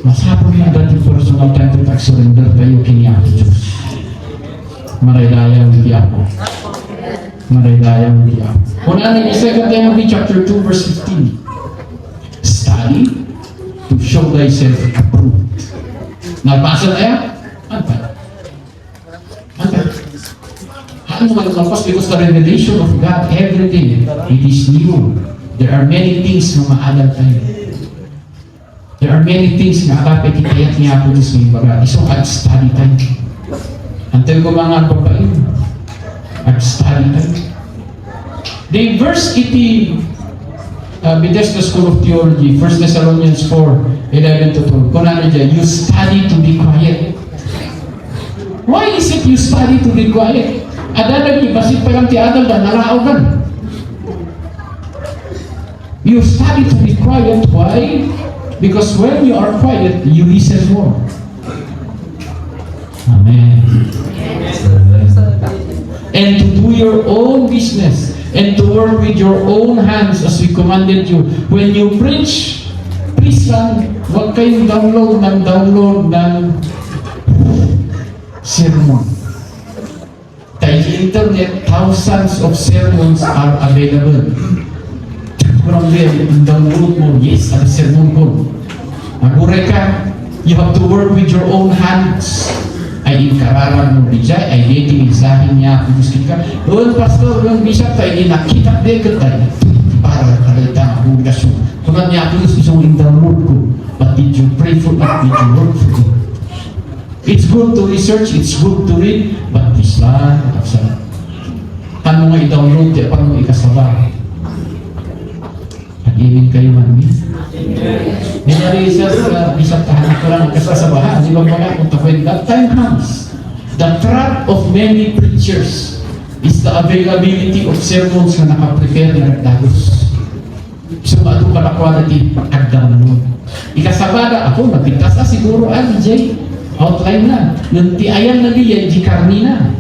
Masabang na dating personal time to surrender kayo kiniya ko Diyos. Maridayang hindi ako. Maridayang hindi ako. Kung ano yung 2 Timothy chapter 2 verse 15. Study to show thyself approved. Nabasa na yan? Antay. Ano mo malapos? Because the revelation of God, everything, it is new. There are many things na maalam tayo. There are many things na dapat ikayat niya po Diyos ng baga. Isang ag-study tayo. Until ko mga babae, ag-study tayo. The verse 18, Bethesda School of Theology, 1 Thessalonians 4:11-12. Kung ano dyan, you study to be quiet. Why is it you study to be quiet? Ada lagi, basit pa lang ti Adal na nalaawan. You study to be quiet. Why? Because when you are quiet, you listen more. Amen. And to do your own business and to work with your own hands as we commanded you. When you preach, please lang, huwag kayong download ng sermon. Tayo sa internet, thousands of sermons are available. Kurang din, download mo, yes, ang sermon ko. Magure ka, you have to work with your own hands. Ay inkararan mo bijay, ay dating isahin niya, kumusin ka. Doon, pastor, yung bishop tayo, nakita din ka tayo. Para kalita ang hugasyon. Kung niya ako isang download ko, but did you pray for it? Did you work for it? It's good to research, it's good to read, but this lang, paano nga i-download, paano nga ikasaba? Pag-ibig kayo man, Dinari sa isang tahanan ko lang kasasabahan, di ba mga kung when that time comes, the trap of many preachers is the availability of sermons na nakaprepare na nagdagos. So, mato ka na quality pag-download. Ikasabada ako, nagpintas na siguro, DJ, outline na. Nanti ayan na diyan, di karni na.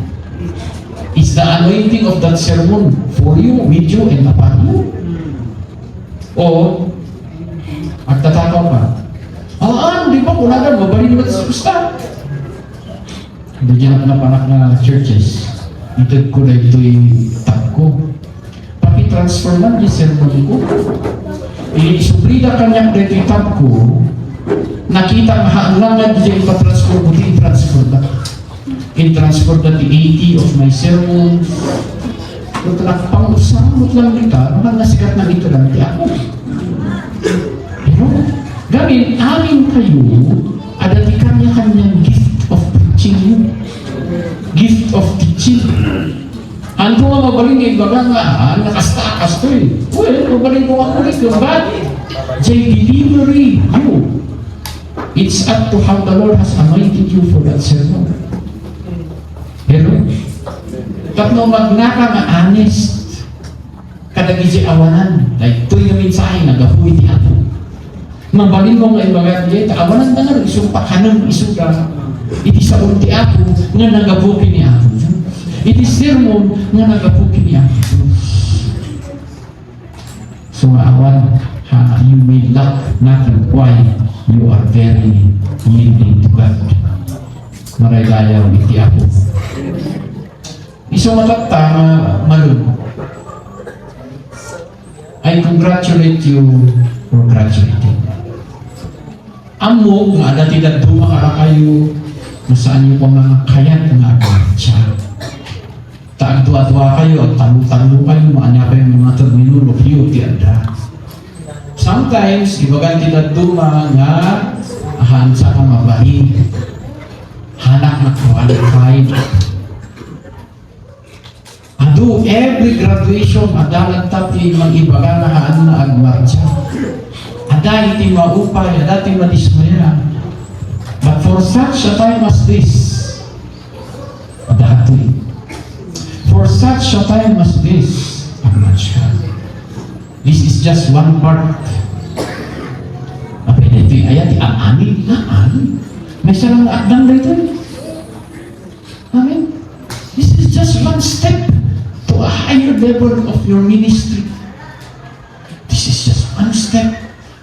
Is the anointing of that sermon for you, with you, and upon you? O, magtatakaw ka. Di ba kunagan, mabalin naman sa gusta. Diyan na panak na churches. Ito ko na ito'y tab ko. Paki-transfer lang yung sermon ko. Isubrida kanyang dito yung tab ko. Nakita ang haanlangan diyan ipatransfer ko, i-transfer na. I-transfer na the 80 of my sermons. Pero pang-usamot lang kita, mga nasikat na dito lang, di ako. amin kayo, adati kanya-kanyang gift of preaching yun. Gift of teaching. Ano nga mabaling yung iba nga, nakastakas to eh. Well, mabaling ko ako rin, but they delivery you. It's up to how the Lord has anointed you for that sermon. Pero, tapno magnaka nga honest, kadagi si awanan, like ito'y na mensahe, nagahuwi di ako. Mabaling mo nga ibagat niya, awanan na nga, isumpa ka nang isuga. Iti sa unti ako, nga nagabukin ni ako. Iti sermon, nga nagabukin ni ako. So, awan, you may lack nothing. Why? You are very yielding to God. Maraylayaw, iti ako. Iso malata, malun. I congratulate you for graduating. Amo, kung ada tidak dumakara kayo, masaan niyo pa mga kayat nga agwatsa. Taagdua-dua kayo at talo-talo kayo, maanya pa yung mga terminolog hiyo, tiada. Sometimes, ibagan tidak duma nga hansa ka mabahin. Hanak na qualified. Ado, every graduation, adalat tapi mag-ibaga na haan na agwatsa. Ada iti maupay, ada iti madismaya. But for such a time as this, dati, for such a time as this, agwatsa. This is just one part. Apa ito yung ayat, amin, amin. May sarang akdang dito. Amen. This is just one step to a higher level of your ministry. This is just one step.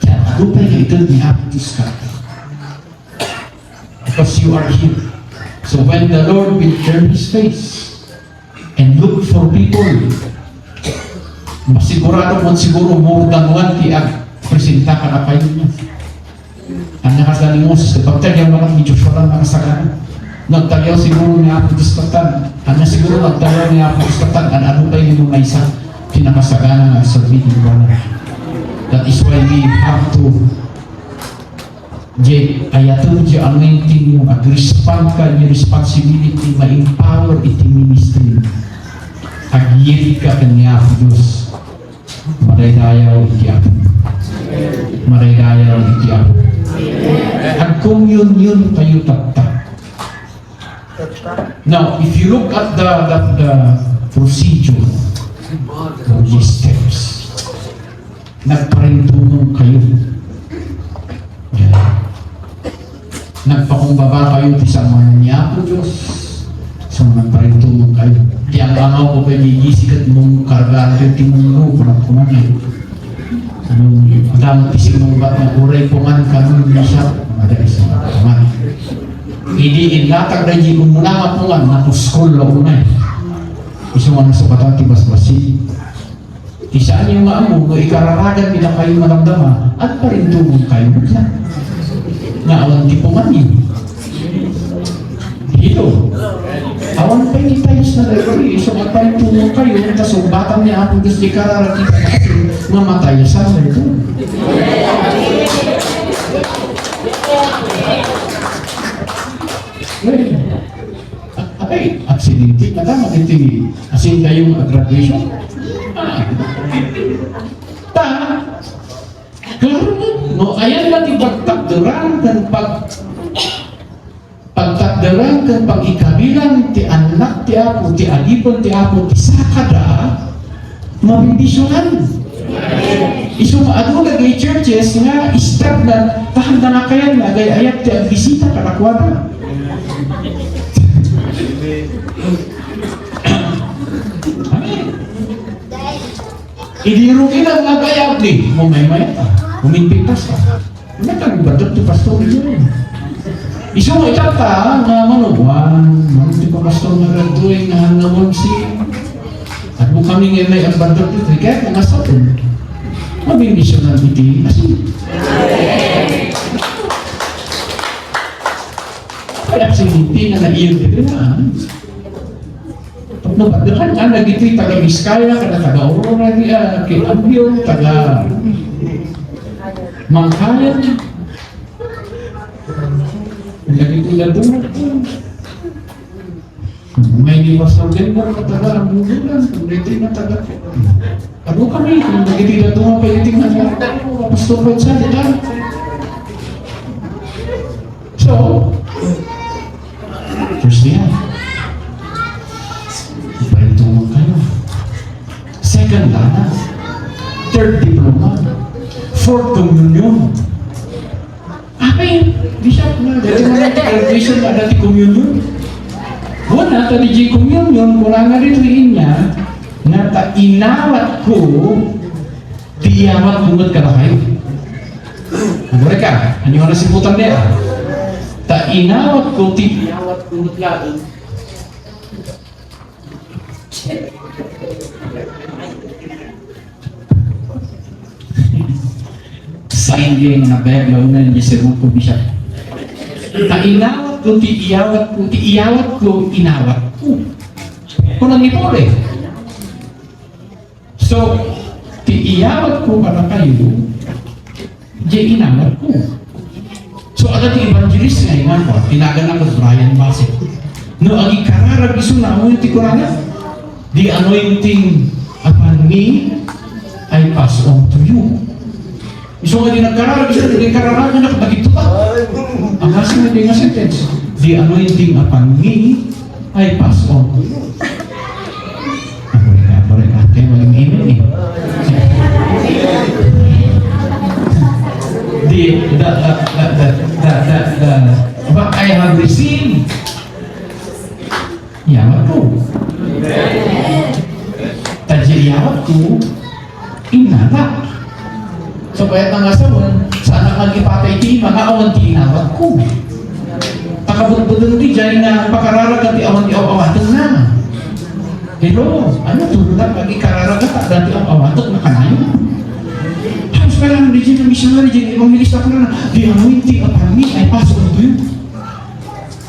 Kaya agupay ka ito ni Hapitus ka. Because you are here. So when the Lord will turn His face and look for people, masigurado mo siguro more than one tiag presenta ka na kayo niya. Ang nakasaling mo sa pagtagyaw na kang Diyos walang nakasagana. Nagtagyaw siguro niya ako distatan. Ano siguro nagtagyaw niya ako distatan. Ano ba yung mga isa kinakasagana na sa video wala. That is why we have to ayatun di anointing yung ag-respond ka yung responsibility ma-empower iti ministry. Ag-yield ka kanya ako Diyos. Maraydayaw iti ako. Maraydayaw iti ako. Ag-communion tayo tatak. Now, if you look at the procedure or the steps, nagparintulong kayo. Yeah. Nagpakumbaba kayo ti sa mga niya po Diyos. So, nagparintulong kayo. Di ang amaw ko kayo gigisikat mong kargaan kayo timuno, kunang-kunang eh. Madamang isip mong ba't ng uray po man kanong nisa, madalis na kaman. Hindi inlatag na hindi kung muna nga po nga, napuskol na una eh. Iso nga nasa patati bas-basi. Isaan yung maamo, no ikararagan nila kayo maramdama, at parintulong kayo na. Nga awan di po man yun. Hilo. Awan pa yung tayos na dahil, so at parintulong kayo, tapos batang niya ako gusto ikararagan natin, mamatay sa ito. Okay, aksidente na tama, iti asin kayong graduation. No, ayan lang ipagtakdaran dan pagtakdaran dan pag-ikabilan ti anak ti apo, ti alipon ti apo, ti sakada, mabibisunan. Iso maado lagay churches nga start na pahanda na kaya na ayat ti ang bisita kanakwada. Idirugin ang mga gayag ni Mumay-maya ka, uminpitas ka. Nagkagibadot ti pastor yun. Iso mo itata na manuwan, ti pa pastor na graduate na hangamon si at mo kami ngayon may abadot ito, kaya kung nasa ito, mabibisyon na biti asin. Kaya hindi na naiyon dito na. No, pagdakan ka nagito'y taga-Biskaya, taga-Aurora, kay Ambio, taga-Mangkayan, nagtitila doon. May liwas na din mo, matagal ang bulan, kung dito na tagal. Ano kami, kung nagtitila doon, pwede tingnan mo, Pastor Rod sa dito. So, first yan. Ipalintungan kayo. Second lana. Third diploma. Fourth communion. Bishop na, dati mo natin graduation na dati communion. Wala, tali di communion, wala nga rin niya, na ta inawat ko, tiyawat bungat kalakay. Nagulay ka, ano yung nasiputan niya? Ta inawat ko, tiyawat bungat kalakay. Sayang na beblaw na niya si Rupo Bishop. Inawat ko, tiiyawat ko, inawat ko. Kung nang ipore. So, tiiyawat ko para kayo, di inawat ko. So, agad yung evangelist ngayon ako, tinagan ako Brian Bassett. No, agi kararag iso na mo yung tikurana. The anointing upon me, I pass on to you. Iso nga din nagkararag, iso nga din kararag na nakapagito ka. Ang kasi nga din nga sentence, the anointing upon me, I pass on to you. Abore ka, kayo walang email eh. What I have received, yawat ko. Tajir yawat ko, inala. So, kaya nga saman, sana mag-ipatay ti, mga awan ti inawat ko. Takabudbudon ti dyan na pakararagat ti awan ti awawatag na. Hello, ano tulad mag-ikararagat at dati awawatag na kanayo? Halos ka lang, region na missionary, region, evangelist ako na, the anointing upon me, ay pasok na yun.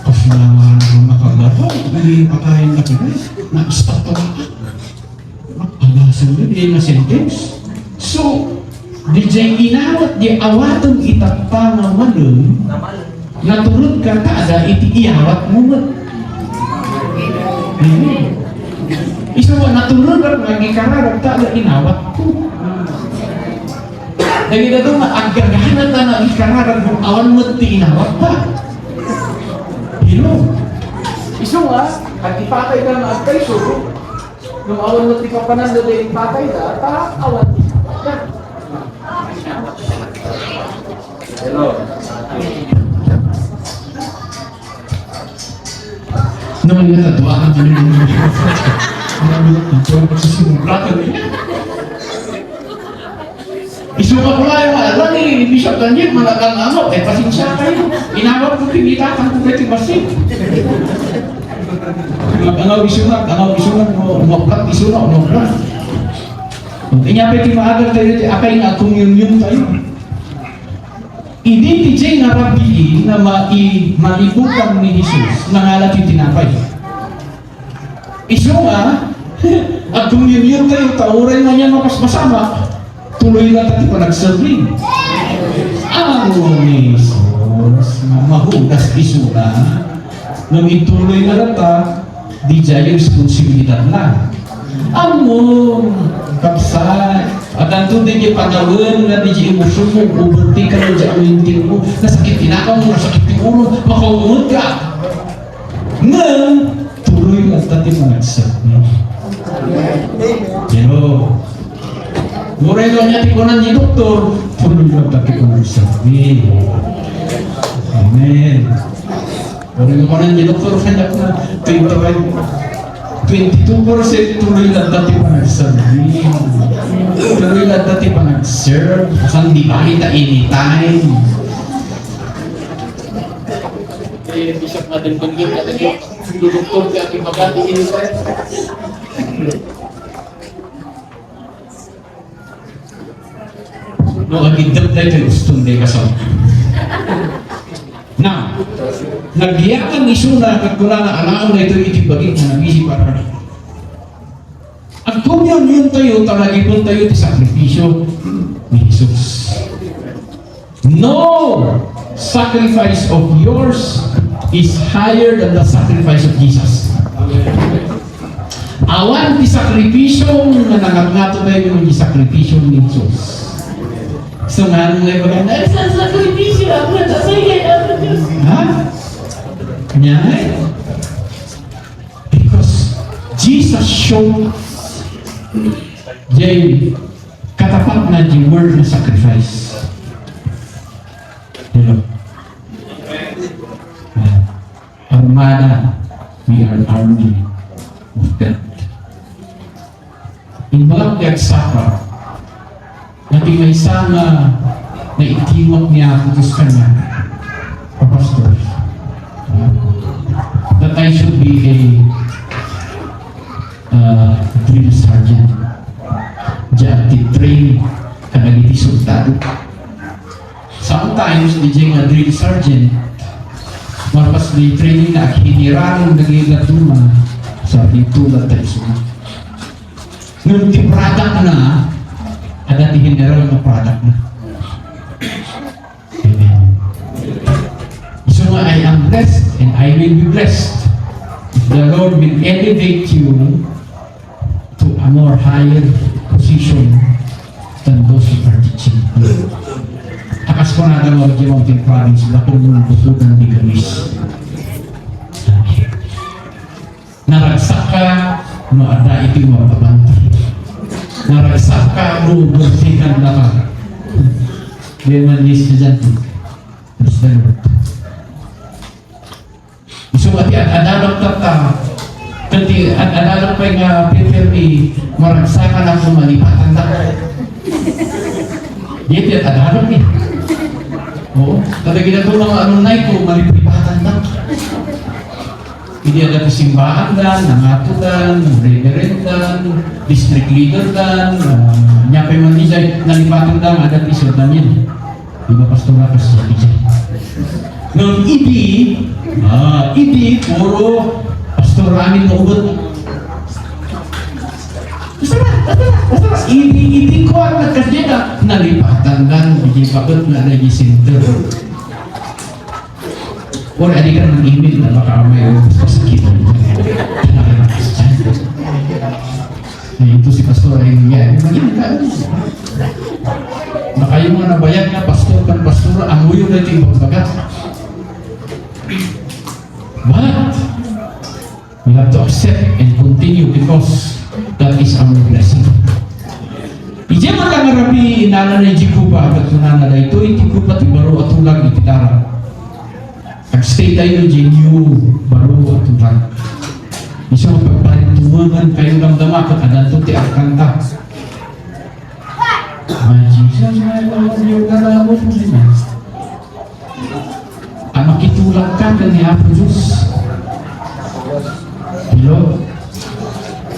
Kasi naman ako makagalaw, hindi patayin na kita, na-stop pa ba? Nakalasan yun, hindi na sentence. So, di jay inawat di awatong itagpa nga manun naturod ka ta iti iawat mo mo. Isa mo naturod ka magikararag ta inawat ko. Dahil na doon agagahanat na na ikararag mo awan mo ti inawat pa. Isa nga at ipatay ka na agkaiso nung awan mo ti kapanan na ipatay na ta awan ti inawat ka. Hello. Naman yung natuwa ka din yung isuka ko lang yung alam ni Bishop Daniel, malagang ano, pasensya kayo. Inawag ko pinita kang kumeti basig. Angaw isunag, umaplat isunag, umaplat. Kanya pwede maagal tayo, akay nga communion tayo. Hindi tijay nga rabiin na malibutan ni Jesus na ngalat yung tinapay. Iso nga, at communion tayo, tauray na niya mapasmasama, tuloy na tayo pa nagserving. Ang Jesus, mahudas iso na, nung ituloy na nata, di dyan yung responsibilidad na. Amon, kapsay, at ang tunay niya panawin na di emosyon mo, uberti ka na dyan ang hinting mo, nasakit tinakaw mo, nasakit yung ulo, makaunod ka. Nang, tuloy lang tayo managsabi. Pero, muray doon niya tikunan ni doktor, tuloy lang tayo managsabi. Amen. Muray tikunan ni doktor, kanya ko na 22% tuloy lang dati pa nag-serve. Tuloy lang dati pa nag-serve. Saan di ba kita anytime? Eh, Bishop natin kung yun natin yung duduktor kaya aking magati anytime. No, agindap na ito yung stunday kasama. Now, nagyakan iso na kagkula na alaon na ito itibagin na nag-isip para na. Ang communion tayo, talagipon tayo sa sakripisyo ni Jesus. No sacrifice of yours is higher than the sacrifice of Jesus. Awan ti sakripisyong nga nangatngato tayo ng sakripisyong ni Jesus. So nga nung may maganda, sa sakripisyo, ako na tasay ako Diyos. Ha? Kanyay? Because Jesus showed jay katapat na di word na sacrifice. Hello? Armada, we are an army of God. In mga kagsaka, natin may isang na itimot niya ako sa kanya, pastor, that I should be a drill sergeant. Diyan, titrain ka nagiti sultado. Sometimes, di nga drill sergeant, marpas di training na hinirang nagilatuma sa pintulat tayo suna. Nung ti-product na, ada ti-general na product na. Amen. So I am blessed and I will be blessed if the Lord will elevate you to a more higher position than those who are teaching. Akas ko na daw ang Mountain Province na kung yung bukutan ni Gamis. Naragsak ka, no ada iti mga pabantay. Naragsak ka, no bersihan na ka. Di man ni estudyante. Praise the Lord. So ati adalog tata, kanti adalog pa nga Peter ni maragsakan ako malipatan ta. Di iti adalog ni. Oo, kada ginagawa mga alumni ko, malipatan na. Hindi ada simbahan dan, nangato dan, reverend dan, district leader dan, nyapay man di dyan, nalipatan dan, ada tisod dan yan. Di ba pastora ka sa dyan? Nung idi, puro pastoramin mo ubod. Basta, idi ko ang nagkasya na, nalipatan dan, hindi bakit na nag-center. Or adi ka ng email na baka may pasakitan. Na ito si pastor ay nangyari. Baka yung mga nabayag na pastor kan pastor, ang uyo na ito yung pagbagat. But we have to accept and continue because that is our blessing. Ije man lang arabi inala na ijikupa at tunana na ito itikupa ti baro at ulag ni pitara. Stay tayo dyan yung baro at ulag. Isa magpagparintungan kayong damdama at adanto ti akanta. Jesus, my Lord, yung nalamot mo din. Ang makitulang ka ni Apo Diyos. Hello?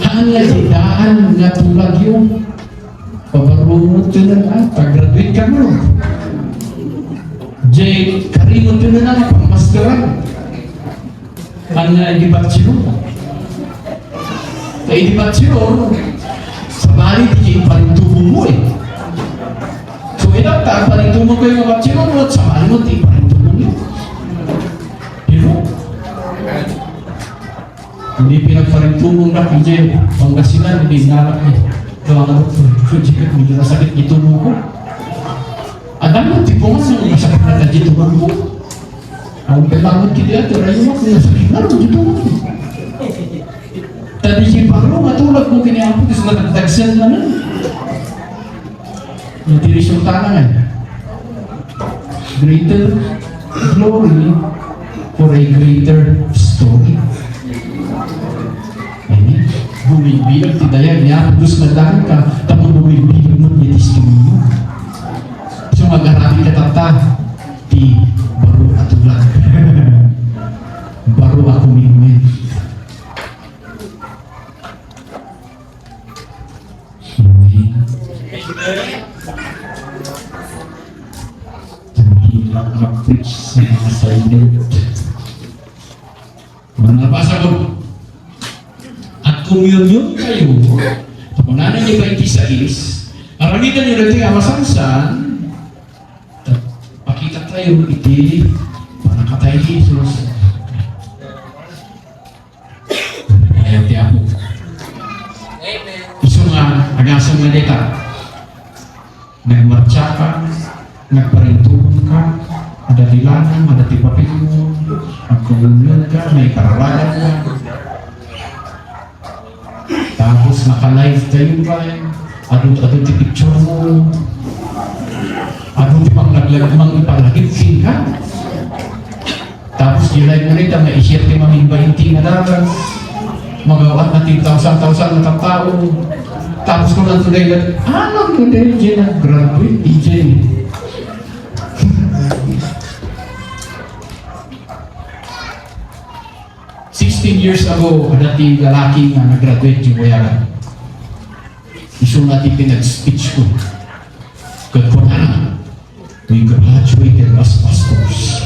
Hangadidaan nga tulag yung pabarunod ko na nga, pag-graduate ka mo. Jay, karinod ko na nga, pang-masteran. Ang edibatsyo. Kaya edibatsyo, sa bali, di kayo parintubo mo eh. So, inakta, parintubo ko yung mabatsyo mo, at sa bali mo, di parintubo mo. Hindi pinagparintumong na kaya Pangasinan, hindi nalak niya. Tawangan ko, kaya medyo nasakit ito mo ko. Adam mo, tipo nga sa masakit na na dito mo ko. Ang pelangot kita ito, rayo mo, nasakit na rin dito mo ko. Tadi si Pablo, matulog mo kiniyapo, kasi nagtagsan na nun. Yung tirisulta na nga. Greater glory for a greater story. Amen. Bumibiyag ti dayan niya, dus nagdahan ka, tapos bumibiyag mo niya testimony. So mag-arabi ka tata, ti baro at ulag. Baro a commitment. Amen. Hilang mag-preach sa mga silent. Manapasa ko. At communion kayo, kung nanan niyo ba is, aramitan niyo rin yung amasansan, pakita tayo iti, para katay ni Jesus, Asang nalita, nagmarcha ka, nagparintuhan ka, madalilanan, madatipapin mo, magkumunod ka, may kararagan ka. Tapos naka-live kayo ba? Adot-adot ti picture mo. Adot ti pang naglagmang ipalagipin ka. Tapos i-live mo rin, ma-i-share ti maming 20 na daras. Magawat na 10,000 na tao. Tapos kung lang tulay na, ano ko dahil dyan nag-graduate, DJ. 16 years ago, dati lalaki nga nag-graduate yung Wayagan. Iso natin pinag-speech ko. Good po na, we graduated as pastors.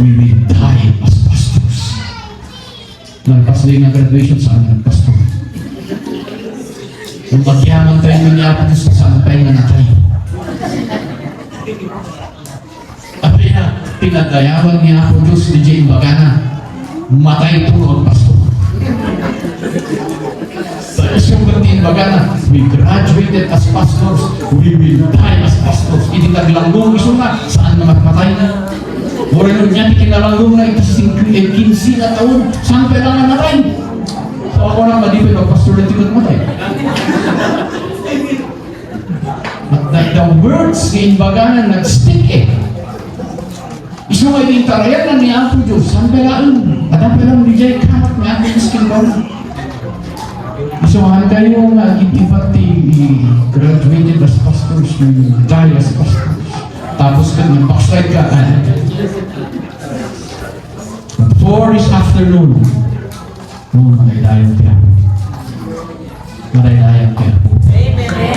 We will die as pastors. Nagpas din ang graduation, saan nagpastor? Kung magyaman tayo nangyapon sa saan tayo nanatay. At kaya, pinagayawan niya ako Diyos ni Jane Bagana. Matay ito ang pastor. Sa isyong natin Bagana, we graduated as pastors. We will die as pastors. Hindi naglanggong iso na. Saan na matmatay na? Mura nun niya, kinalanggong na ito sa 15 na taon. Saan pa lang namatay? So ako na malipin ang pastor na tinagmatay. At the words ni Bagana nag-stick eh. Isu nga itarayan na niya po Diyos. Saan pa lang? At ang palang DJ kamat niya ang skin ko. Isu nga kayo nag-ibati graduated as pastors, die as pastors. Tapos ka nag-backslide ka. 4 is afternoon. Madaydayan ka. Madaydayan ka.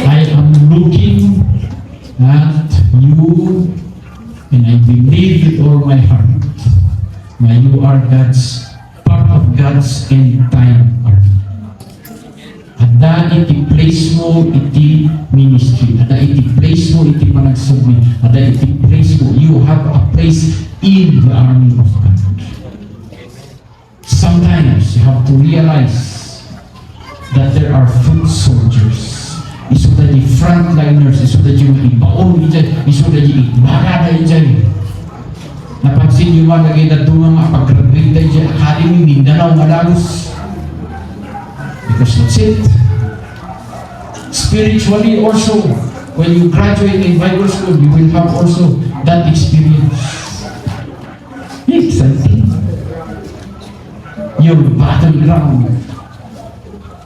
I am looking at you and I believe with all my heart na you are God's, part of God's end time army. Ada iti place mo iti ministry, ada iti place mo iti panagsubmi, ada iti place mo, you have a place in the army of God. Sometimes you have to realize that there are foot soldiers. Isu da di frontliners, isu da di ibaon ijay, isu da di ibagada ijay. Napansin nyo ba lagi na doon mga pag-graduate na ijay Academy, Mindanao, Malagos? Because that's it. Spiritually also, when you graduate in Bible school, you will have also that experience. Exciting. Your battleground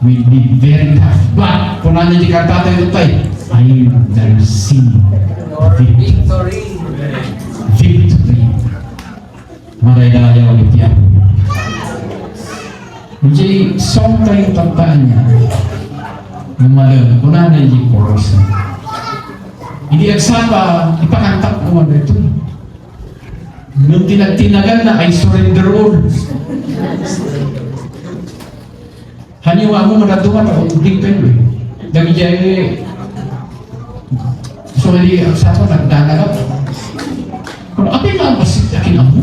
will be very tough. But, kung ano di kantata ito tayo, I will see victory. Victory. Marayaya ulit yan. Hindi, song tayo tantaan niya. Namalang, kung ano yung chorus. Hindi agsapa, ipakantak mo ano ito. Nung tinagtinagan na, I surrender all. Haniwa mo manatungan ako, hindi kayo eh. Dagi dyan eh. So, hindi agsapa, nagdanagap. Kung apin lang kasi akin ako.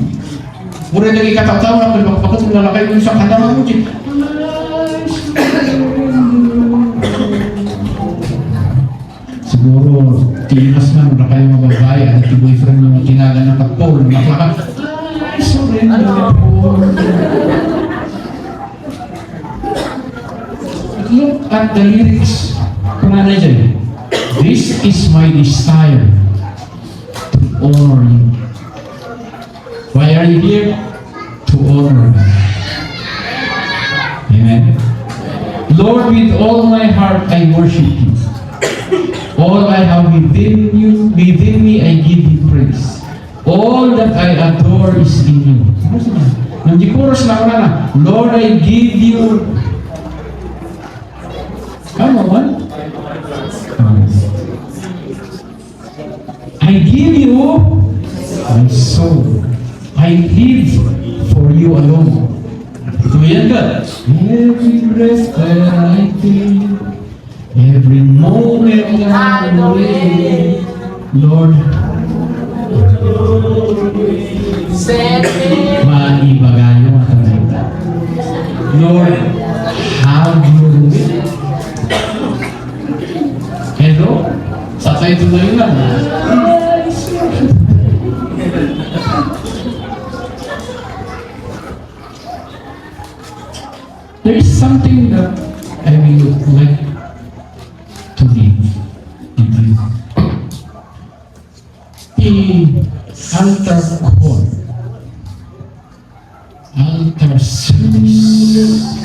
Mura naging katatawa na kung magpapatong lalakay mo sa kanama mo dyan. Siguro, tinas na muna kayo mababae at boyfriend mo tinaga ng kapol, maklaka. Ay, sorry na kapol. Look at the lyrics. Kung ano dyan. This is my desire to honor you. Why are you here? To honor God. Amen. Lord, with all my heart I worship you. All I have within me I give you praise. All that I adore is in you. Nang di chorus na ako na, Lord, I give you. Come on. I give you my soul. I live for you alone. Ito yan ka. Every breath that I take, every moment I'm away, Lord, maibagayo ang kanita. Lord, have your way. ito na yun lang. There is something that I would like to leave with you. The altar call, altar service.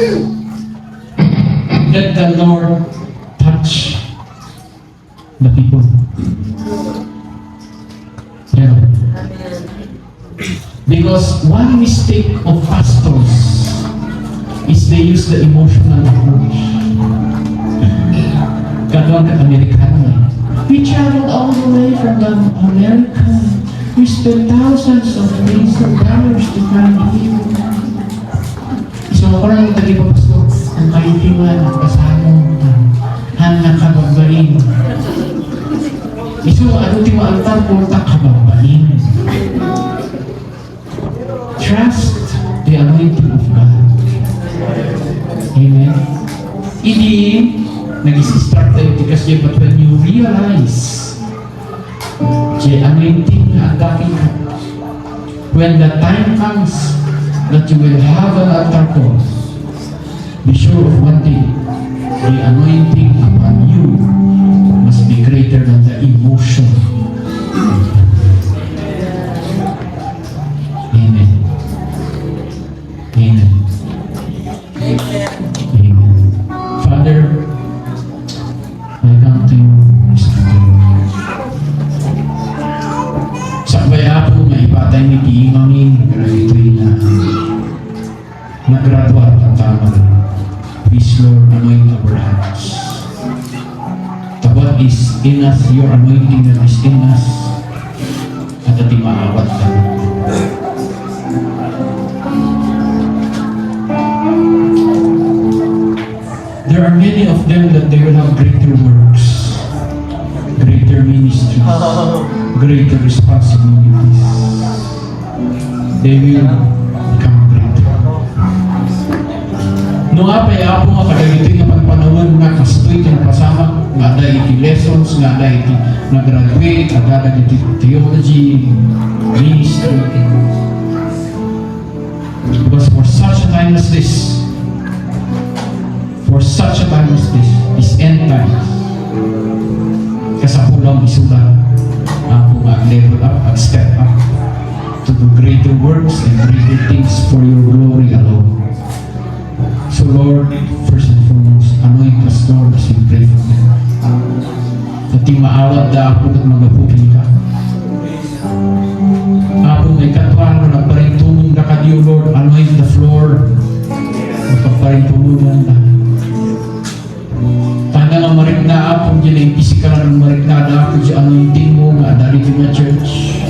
Let the Lord touch the people. Yeah. Because one mistake of pastors is they use the emotional approach. Gano'n ka Amerikano. We traveled all the way from America. We spent thousands of days and dollars to find you. So, parang tadi pa pasto, ang kaitiwan, ang kasama, ang nakabagbaling. Iso, ano ti maaltar po ta kabagbaling? Trust the anointing of God. Amen. Hindi, nag-start tayo kasi but when you realize the anointing na ang dating ka, when the time comes that you will have an altar call, be sure of one thing, the anointing upon you must be greater than the emotion. Amen. Amen. Amen. Father, I come to you this afternoon. Sabay ako may patay ni Tiimangin, ito'y nag-graduate ang tama. Please, Lord, anoint our hands. What is in us, your anointing that is in us, at ati maawat ka. There are many of them that they will have greater works, greater ministries, greater responsibilities. They will become greater. No nga pa ako nga kadagiti nga pagpanawin nga kastoy nga pasama nga ada iti lessons, nga ada iti nag-graduate, ada iti theology, ministry. Because for such a time as this, this end times, kasapulang isulat ang level up at step up to do greater works and greater things for your glory alone. So Lord, first and foremost, anoint us, Lord, as we pray for them. At di maawat da ako at magapukin ka. Ako may katwaan na nagparintunong na ka diyo, Lord, anoint the floor. Magpaparintunong na. Tanda nga marik na ako, dyan ay pisikal ng marik na da ako, dyan anointing mo, nga dali na church,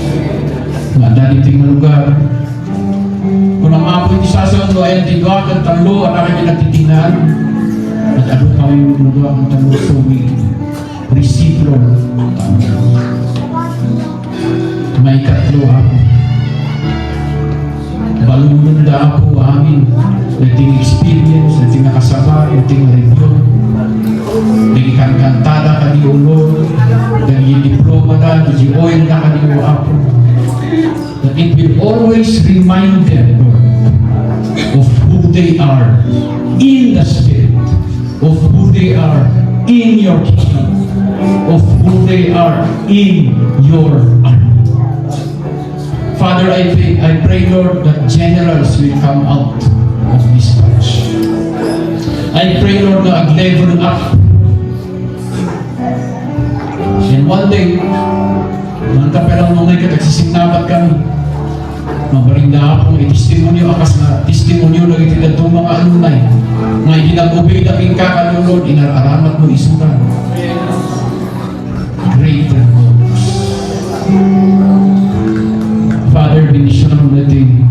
nga dali na lugar. Kung ang mga po isasaw mo ay natigawa kang talo at aking nagtitingnan at ano kami nagawa kang talo, so we receive, Lord. May katlo ako. Balunod na ako amin. Nating experience, nating nakasama, nating review. Nating kantada ka di Lord. Nating diploma na, nating oil na ka di ako. That it will always remind them, Lord, of who they are in the Spirit, of who they are in your kingdom, of who they are in your army. Father, I pray, Lord, that generals will come out of this batch. I pray, Lord, na ag-level up. And one day, mantapelang mga katagsisinapat kami. Mabarinda ako, i-testimonyo akas na testimonyo lang iti itong mga alunay. Nga itinag-obey na king kakalulod, inararamat mo isuran. Greater works. Father, binisyon natin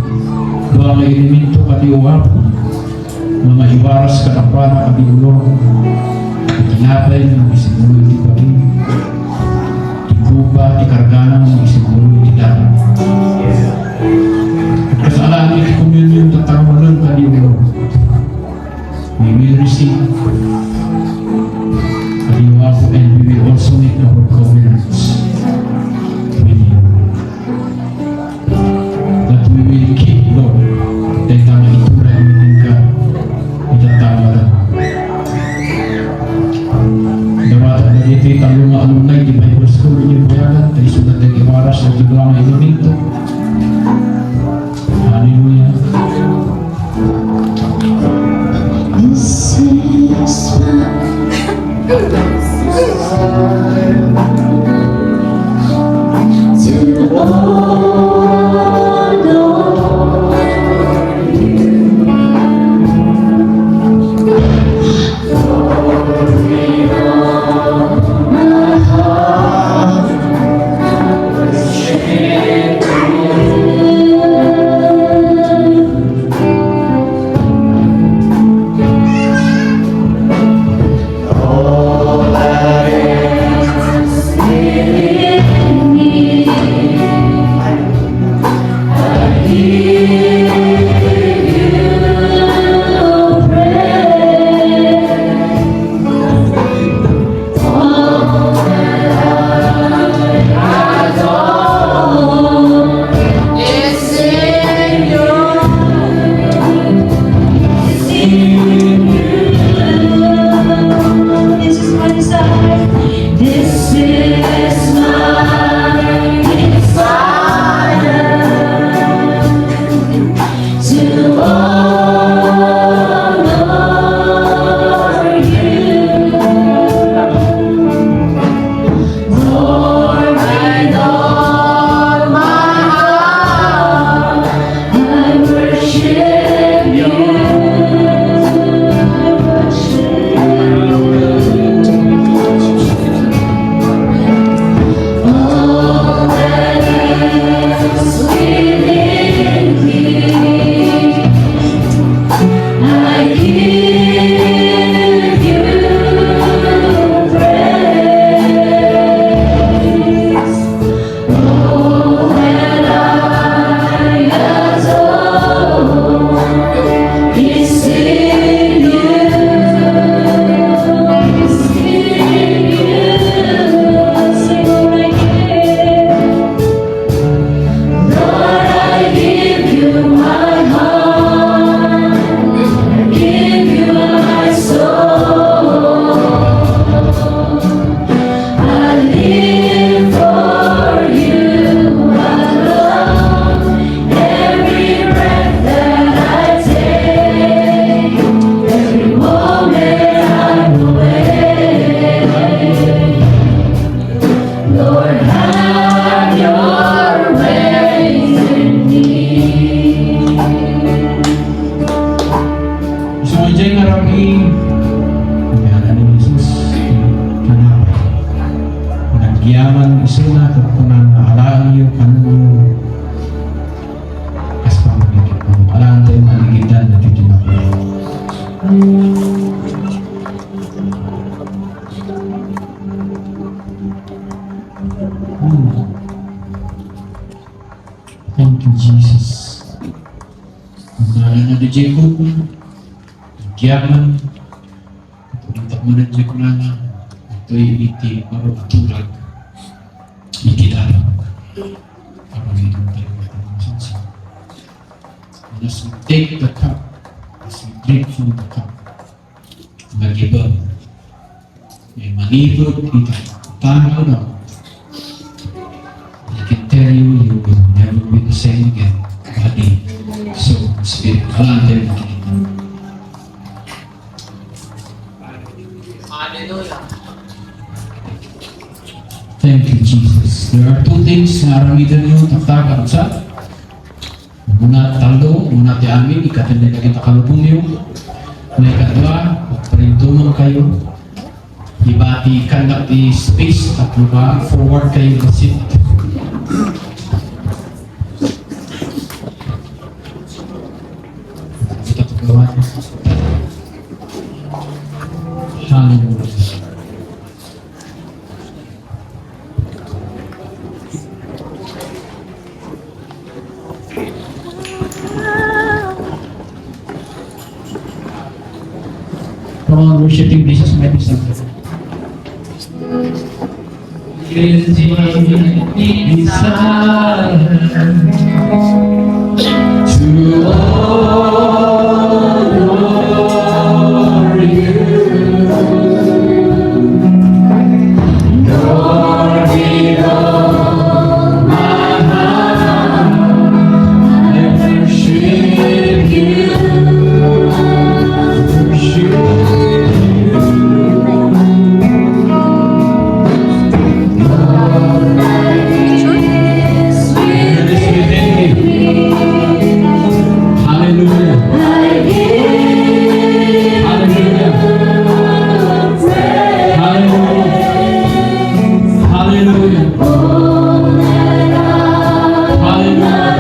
mga elemento kadiuwa po, mga ibaras ka na para kadiulo, itinapay ng isimulo iti pati, ikuba, ikargana ng isimulo iti dami. Kasalanan iti communion na tawanan kadiulo, we will receive kadiuwa po and we will also make our covenants with you. That we will keep, Lord, dahil tama ituran namin ka, itatama lang. Dawatan na dito yung mga alumni di Bible School yung bayaran, tayo sunod ng iwaras at ibang elemento. Hallelujah. This is to all This is my desire to honor you, Lord, with all my heart. I worship you. All that is within me, I give you praise. Oh, and I adore is in you, is in you. Sing right here. Lord, I give you my heart, I give you my soul. I live for you alone. Every breath that I take, every moment I'm awake. Lord, have your ways in me. So, dyan nga rami, kaya ni Jesus, kanapay. Nagyaman isuna, kung kunang alaan niyo, kanunyo, as pamagigit. Kung alaan tayo maligitan na titinapay. Thank you, Jesus. Ang ngalan na ni Jacob, nagyaman, pagpunta mo na Jacob na nga, ito'y iti, maro atulag, ikilarang, para mayroon tayo matangasansa. And as we take the cup, as we drink from the cup, mag-iba, may manibot, ito, tama na, I can tell you, you will never be the same again. Body, soul, spirit. Alam tayo makikita. Thank you, Jesus. There are two things na aramidan nyo taktakan sa muna talo, muna ti amin, ikatin na kita kalupong nyo. Muna ikadwa, parintungan kayo. Ibati kandak di space at lupa, forward kayo na seat. Kita tugawan. Hallelujah. Come on, worshiping Jesus, might be something. To all glory you. Lord, with all my heart, I worship you. Worship you. Lord, is within me. Hallelujah. Hallelujah. Hallelujah. Hallelujah. Hallelujah. Hallelujah.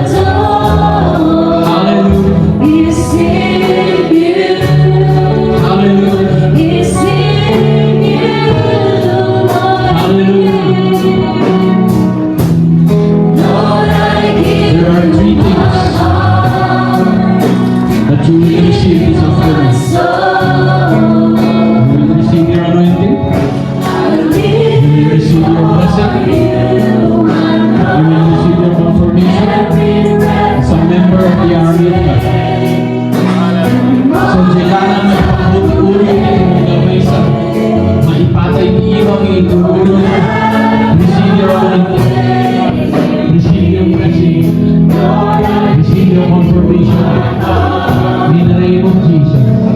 Hallelujah. There are three things that you will receive this afternoon. You will receive your anointing. You will receive your blessing. You will receive your confirmation as a member of the army of God. So, kailangan magpabuti-ulo itong gabay sa maipatay ni Iwang itulo na. Receive your anointing. Receive your blessing. Receive your confirmation. In the name of Jesus.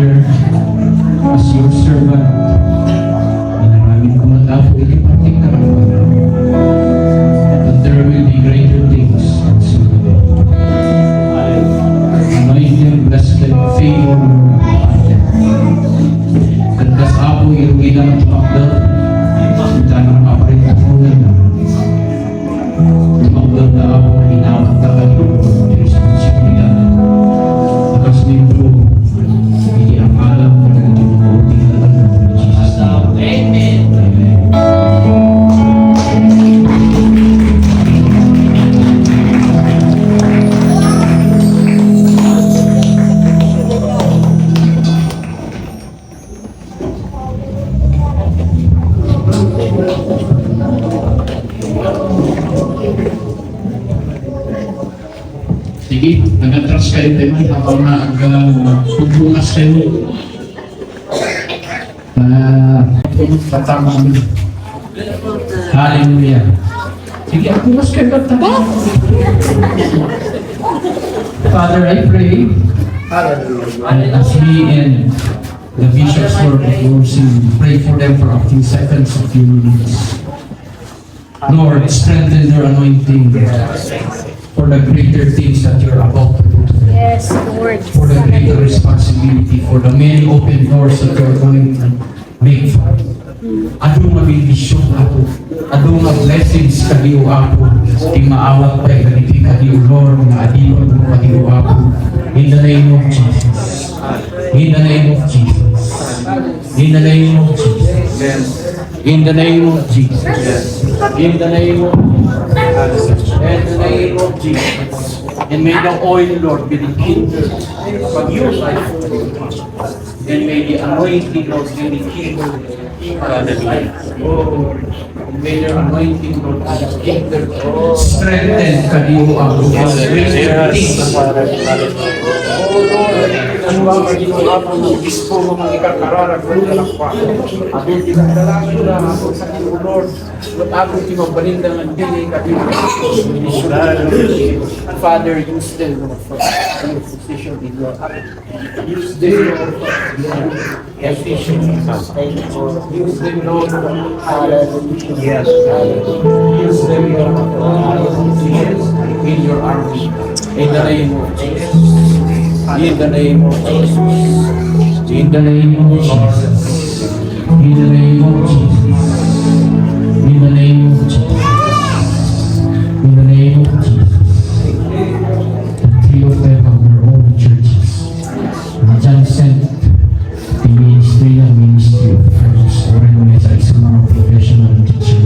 Father, as your servant, inaramid ko na po ilipating ka ng that there will be greater things and soon. Anoint them, bless them, favor them. Kandas ako, ilugin na ng tumakdal. Sinta na ng aparita ko na. Tumakdal na ako, hinawag na kayo. Responsibilidad. Akas nito, hindi ang alam na nagtimukuti na lang ng Jesus. Amen. Sige, nag-atras kayo tayo habang nag-tubungas kayo. Patama kami. Hallelujah. Sige, agpumas kayo tayo. Father, I pray as we and the bishops for pray for them for a few seconds, a few minutes. Lord, strengthen their anointing for the greater things that you're about to do. Yes, Lord. For the greater responsibility, for the many open doors that you're going to make for us. Adong mabibisyon ako, adong blessings kaliw ako, di maawat pa ikalipin kaliw, Lord, na adiwan mo kaliw ako. In the name of Jesus. In the name of Jesus. In the name of Jesus. In the name of Jesus. In the name of Jesus. In the name of Jesus. And may the oil, Lord, be rekindled from your life. And may the anointing, Lord, be rekindled from the life. Oh, and may your anointing, Lord, be rekindled. Strengthen kaniyo ang greater things. Oh Lord, ang mga ginawa ng Bispo mo mga ikakararag ng dalakwa. Abin tinagdalagan na ako sa iyo, Lord. At ako timabalindang ang dili kabin. Father, use them, Lord, for your position in your heart. Use them, Lord, for efficiency. Use them, Lord, hallelujah. Yes. Use them, Lord, in your army. In the name of Jesus. In the name of Jesus. In the name of Jesus. In the name of Jesus. In the name of Jesus. In the name of Jesus. The three of them have their own churches. John sent the ministry and ministry of friends organized as a professional teacher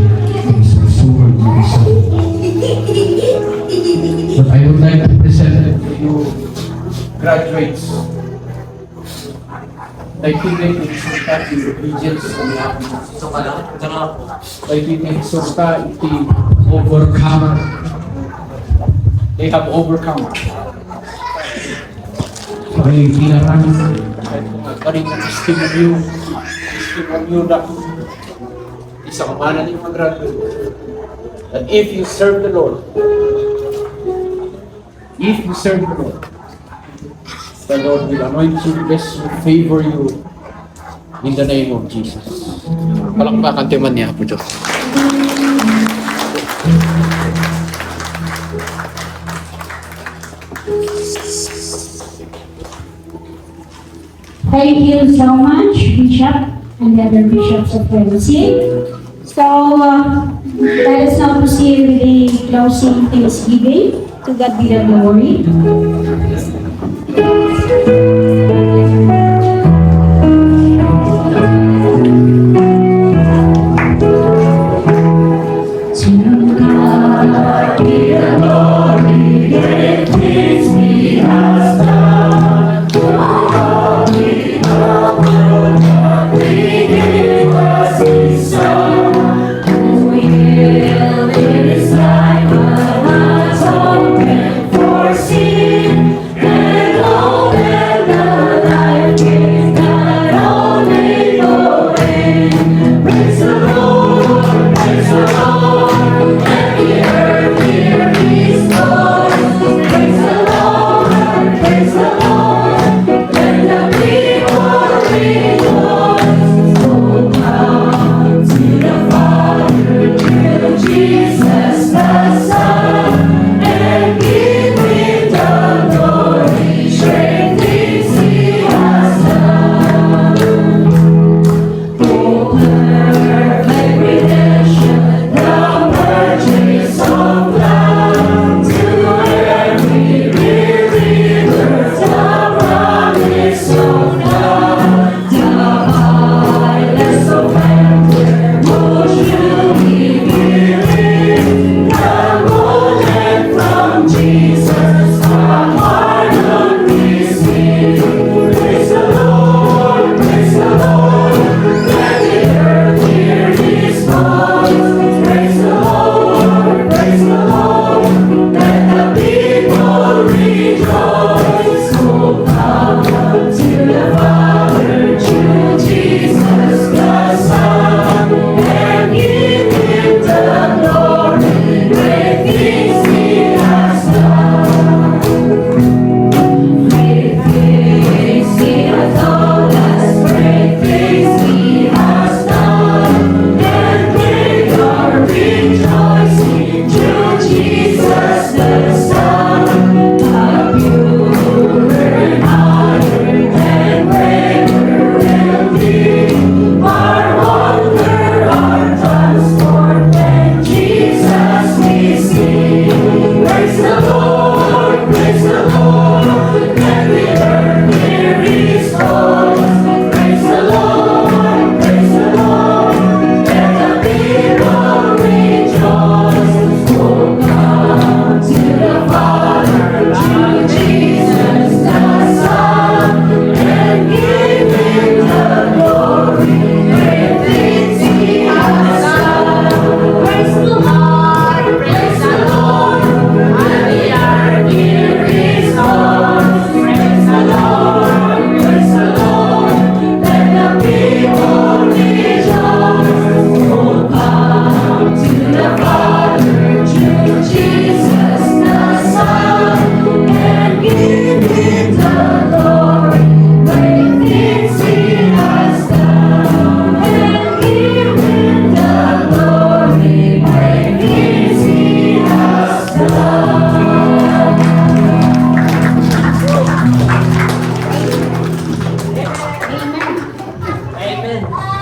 in Susur, Minnesota. But I would like to present to you Graduates. I think they exulta in obedience sa mga I think they exulta iti overcomer. They have overcome. ay pinarang Karing testimony na isang mana ni mga graduate. That if you serve the Lord, the Lord will anoint you, bless you, favor you in the name of Jesus. Palakpakan timan niya po Diyos. Thank you so much, Bishop and the other bishops of Fellowship. So, let us now proceed with the closing thanksgiving. To God be the glory. For sin and all that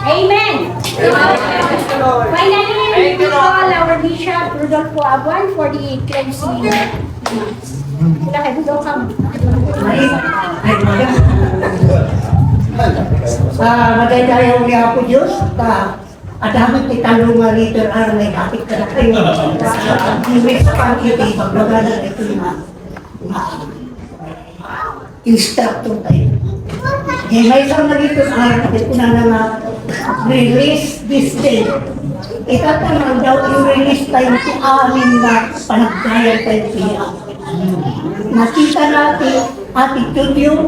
Amen. Finally, we call our Bishop Rodolfo Abuan for the cleansing remarks. Wala kayo daw kang. Magandang ulit po Diyos. Adamat ni talong nga liter may kapit ka na kayo. Iwis pa ang iti, magbaga ito yung instructor tayo. May isang nalito sa kapit ko na nga release this day. Itatanong daw i-release tayo sa amin na panagdayan tayo siya. Nakita natin attitude yun,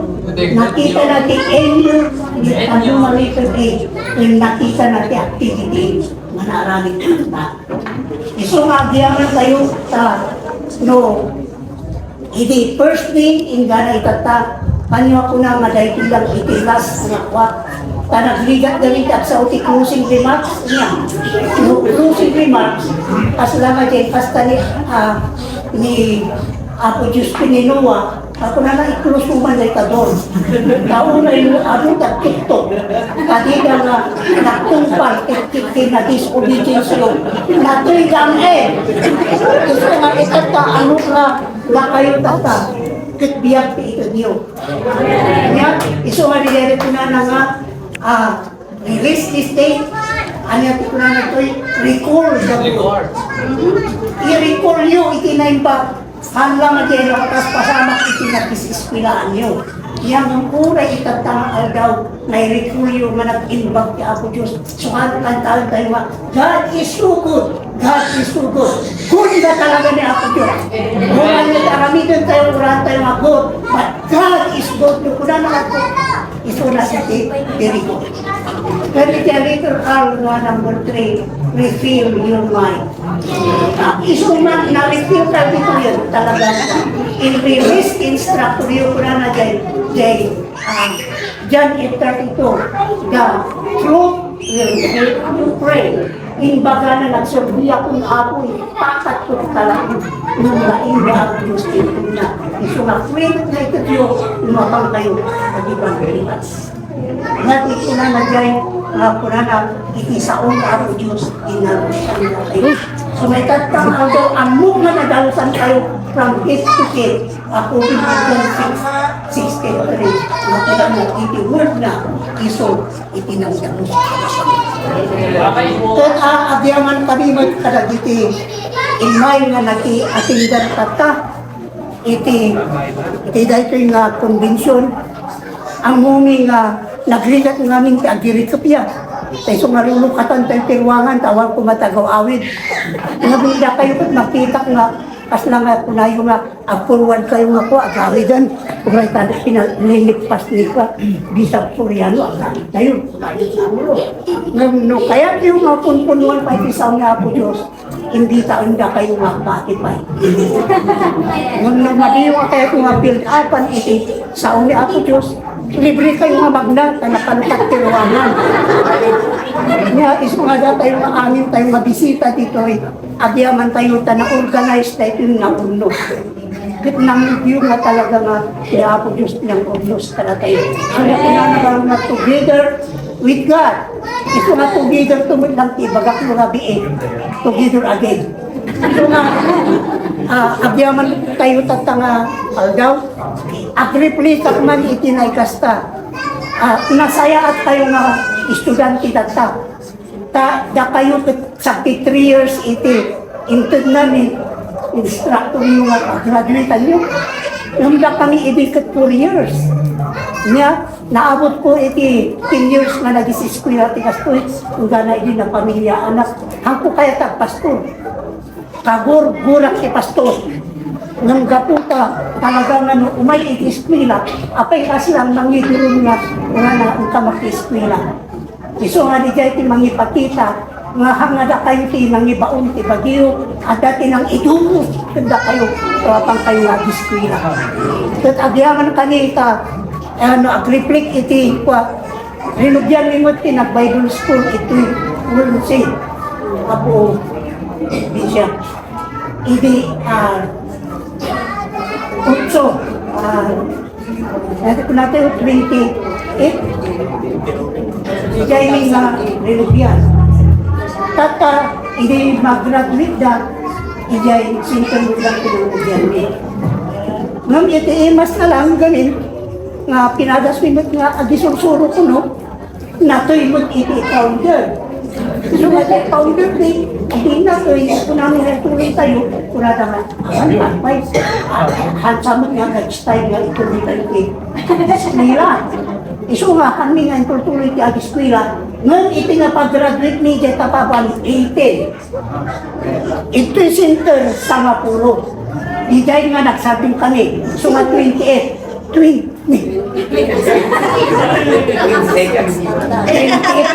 nakita natin Elio, ano malito yung nakita natin activity, manaralig kanta. So magyaman tayo sa, no, hindi first thing, in gana itata, kanyo ako na maday ilang itilas, nakwa, nagligat-galigat sa uti closing remarks niya. No, closing remarks, as lang dyan, basta ni Apo Diyos Pininoa, ako na na-i-close mo man ka doon. Kauna yung ano tak-tiktok. Kadida nga naktumpal, tiktik na disobedience yun. Natuligang gusto nga itata, ano na kayo tata. Kitbiyak ito niyo. Kaya, iso nga nilere ko na nga, release this day. Ano yung ko na ito, recall the Lord. I-recall nyo, itinayin pa. Hanggang natin ang atas pasama itinagis-ispilaan nyo. Yang ang kuray itatama daw na i-recall yung manag-inbag ka ako Diyos. So kantahan tayo nga, God is so good. God is so good. Good na talaga ni ako Diyos. Kung ano aramidan tayo, uran tayo nga good. But God is good. Yung kuna na ako, iso na sa very good. Pero ito later number 3, refill your mind. Iso man, na-refill tayo dito yun, talaga. In-release instructor yung kuna na John 8:32, the truth will make you pray. In baga na nagsurbiya kung apoy, pakat ko talaga nung laing ba ang Diyos dito na. Iso nga, friend na ito Diyos, lumapang kayo sa ibang religions. Natin ko na nagyay, ko na na ikisaon ka ako Diyos, inarusan na kayo. So may tatang ang move na nadalusan kayo from head to head. Ako rin John 6:63. Nakita mo, iti word na iso, itinagdalos. At agyaman kami magkadagiti imay nga nag-atindan kata iti dahito yung convention ang mumi nga nagligat ng aming agirikapya tayo sumarulukatan tayo tiruangan tawag ko matagaw awid nabida kayo at makita nga Pas lang ako na yung forward kayo nga po, agarigan. Kung ay tanda, pinaliligpas ni ka, bisag Soriano, agad tayo. No, kaya yung mga punpunuan pa isaw nga po Diyos, hindi taon na kayo nga patipay. Nung namadiyo kayo kung nga build-upan, sa ni ako Diyos, libre kayo nga magna, tanakantak tiruanan. Nga, is mga data yung amin tayong mabisita dito, agyaman tayo na-organize tayo yung nauno. Kit nang yung nga talaga nga, kaya ako Diyos niyang unos talaga tayo. Kaya pinanagal na together with God. Ito nga together tumod lang tibagak mo nga biig. Together again. Ito nga, agyaman tayo tatanga aldaw. Agripli man itinay kasta. Nasaya at tayo nga estudyante data. Da kayo sa 3 years iti intod namin instructor yung graduate nyo. Nung da kami ibikat 4 years. Nya, naabot ko iti 10 years na nag-isiskwila ti kastoy. Kung gana iti na pamilya anak. Hangko kaya tag pastor. Kagor, gurak si pastor. Nang gaputa, talaga nga no, umay iti eskwela. Apay kasi lang mangidurong nga na ang kamakiskwela. Iso nga di jay ti mangipakita, nga hangada kayo ti mangibaon ti bagyo, at dati nang idumos, kanda kayo, pang kayo nga diskwila. At agyaman kanita, agriplik iti, rinugyan limot ti nag-Bible school, iti, ulunsi, apo, di siya. Idi, utso, natin natin 28, Ijay may nga relubyan. Tata, hindi mag-graduate da, ijay sinton lang pinulubyan ni. Ngam iti mas na lang ganin, nga pinadas minut nga agisursuro ko no, natoy mo iti founder. So nga iti founder di, hindi na to, kung namin nagtuloy tayo, kurada nga, pay, hansamot nga nag-style nga ituloy tayo kay Eskwela. Iso nga, kami nga tuloy ti ag-eskwela, ngang iti nga pag-graduate ni Jay Tapaban, 18. Ito center sa Mapuro. Ijay nga nagsabing kami, so nga 28. 20. 28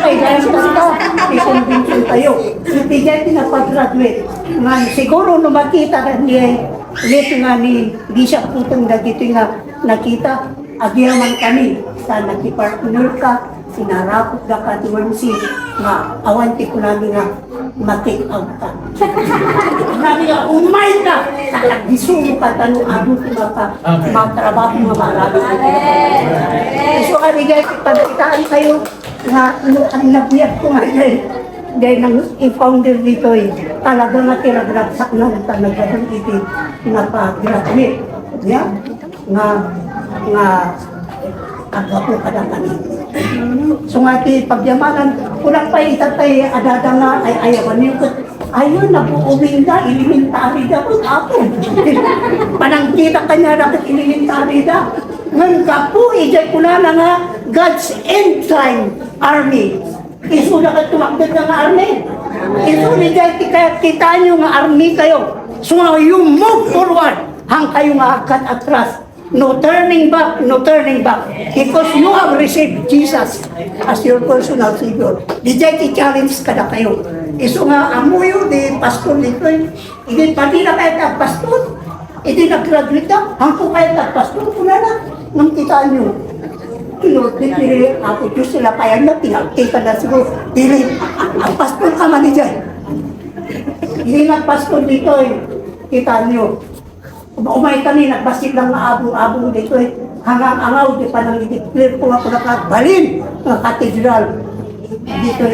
ay dahil basta, i-convention tayo. Iti Jay pinapag-graduate. Nga, siguro no makita ka niya, lito nga ni Bishop Putong na dito nga nakita, agyaman kami sa nagkipartner ka, sinarapot ka ka, tiwansi, nga awanti ko namin nga ma-take out ka. Namin nga, umay ka! Nagdisumo ka, tanong abot ka, magtrabaho nga marami. So, arigay, pagkitaan kayo, nga, ang nabiyag ko nga dahil, dahil nang i-founder dito talaga nga tiragragsak na talagang iti napag-graduate. Nga agapo ka na kami. So nga ti pagyamanan, kulang pa itatay adada nga ay ayawan niyo. Ayun, nabuubing na, elementary da po ako. Panangkita kanya dapat elementary da. Ngang kapo, ijay ko na nga God's End Time Army. Iso na ka tumakbid ng army. Iso ijay kita nyo nga army kayo. So nga you move forward, hang kayo nga agad atras. No turning back, no turning back. Because you have received Jesus as your personal Savior. Dijay ti-challenge ka na kayo. Iso nga amuyo di pastor dito. Hindi pati na kayo tag-pastor. Hindi nag-graduate na. Hangko kayo tag-pastor. Kuna na. Nang kita nyo. Dili ako Diyos sila kaya na. Pinagkita na siguro. Dili. Ang pastor ka man dijay. Hindi nag-pastor dito. Kita nyo. Umay kami, nagbasit lang na abong-abong dito hanggang angaw, di pa nang i-declare ko ako nakabalin ng katedral. Dito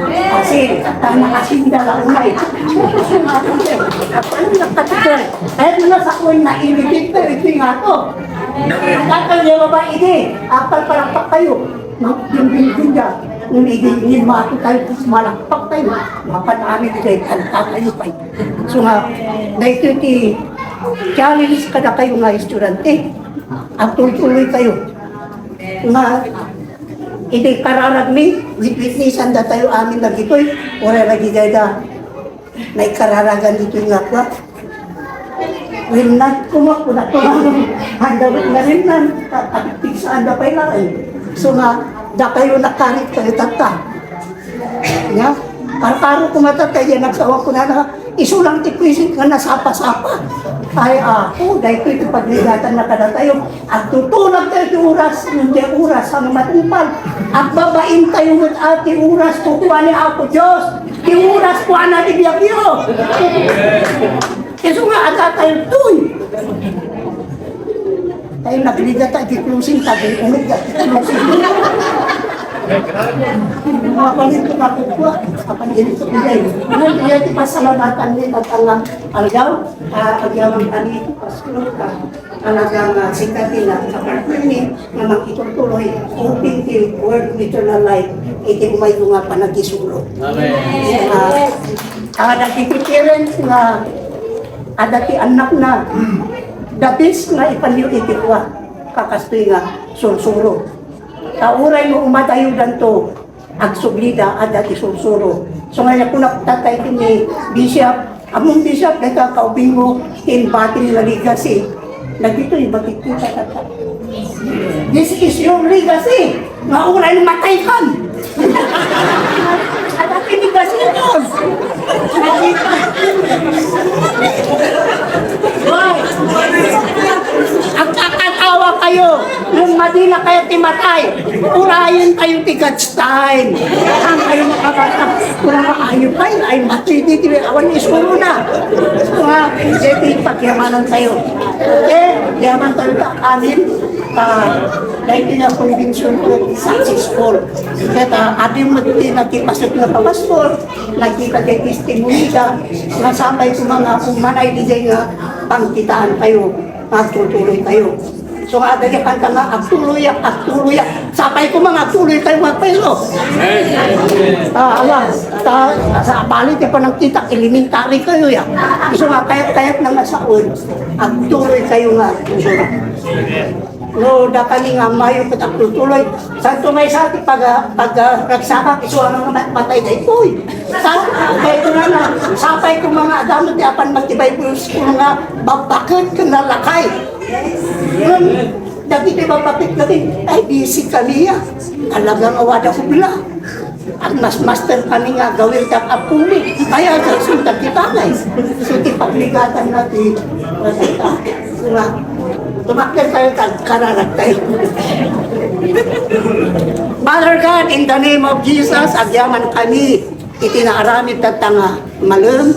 kasi nakasinda lang umay. Ano na katedral? Kahit na sa kuwan na inibig ko, ito nga to. Kakal niya ba ini? Apal palakpak kayo. Yung binigyan nung igingin mato tayo, malakpak tayo. Mapanamit kayo, kanta kayo pa. So nga, dahil ito challenge ka na kayo nga estudyante. Ang tuloy kayo. Nga, hindi kararag ni, witnessan na tayo amin na dito. Wala lagi gaya na ikararagan dito nga kwa. will not kumak na handawit na rin na pigsaan na pa'y lain. So nga, da kayo nakarit kayo tata. Ya, karo kumatatay yan, nagsawa ko na isulang tikwisin ka na sapa-sapa. Ay ako, dahil ko ito pagligatan na kada tayo. At tutulog tayo iti oras, hindi oras, ang matupal. At babain tayo mo ati oras, kukuha ni ako Diyos. Ti oras kuha na ni Biyagyo. Kasi nga, ata tayo doon. Tayo nagligat tayo, di-closing tayo, umigat, di-closing. Mga palit ko makukuha, kapan ganito bigay. Ngayon, kaya di pasalamatan din at ang algaw, agyaman ani ito, pasko talagang sikatin na sa partner na makitutuloy, open till word of eternal life, iti umay nga pa nagisulo. Nagtitikirin nga, adati anak na, the best nga ipaliw itikwa, kakastoy nga, sursuro. Kauray mo umatayo danto ag sublida at dati sursuro. So ngayon kung natatay ko ni Bishop, among Bishop nagkakaubing mo in batin na legacy. Nagdito yung bakit kita tata. This is your legacy. Nga uray na matay kan. At aking legacy ito. Ang kakatawa kayo, nung madila kayo timatay, urayin kayo ti God's time. Ang kayo makakata, kung maayo kayo, ay matindi, awan isuro na. Mga, hindi pagyamanan kayo. Yaman tayo ta, amin, dahil pinapulbinsyon ko, successful. Kaya adi mo din nagkipasok na papaspor, nagkita kayo testimony ka, nasabay ko mga kumanay di nga pangkitaan kayo, magtutuloy kayo. So nga, dahil kanta nga, agtuloy. Sapay ko mga agtuloy kayo mga peso. Sa balit pa ng kita, elementary kayo yan. So nga, kayat na nga saon, agtuloy kayo nga. No, da kami nga mayo kat agtuloy. Sa tumay sa ating pag-ragsaka, isuwa nga matay na ito'y. Kaya ko na, sapay ko mga adamot, apan magtibay po yung mga babakit kang nalakay. Dati tayo mapapit natin, ay busy kami ya. Talagang awada ko bila. At mas master kami nga gawin kang apuli. Kaya sundan kita guys. So tipagligatan natin. Tumakil tayo, kararat tayo. Father God, in the name of Jesus, agyaman kami, itinaaramid tatanga malum,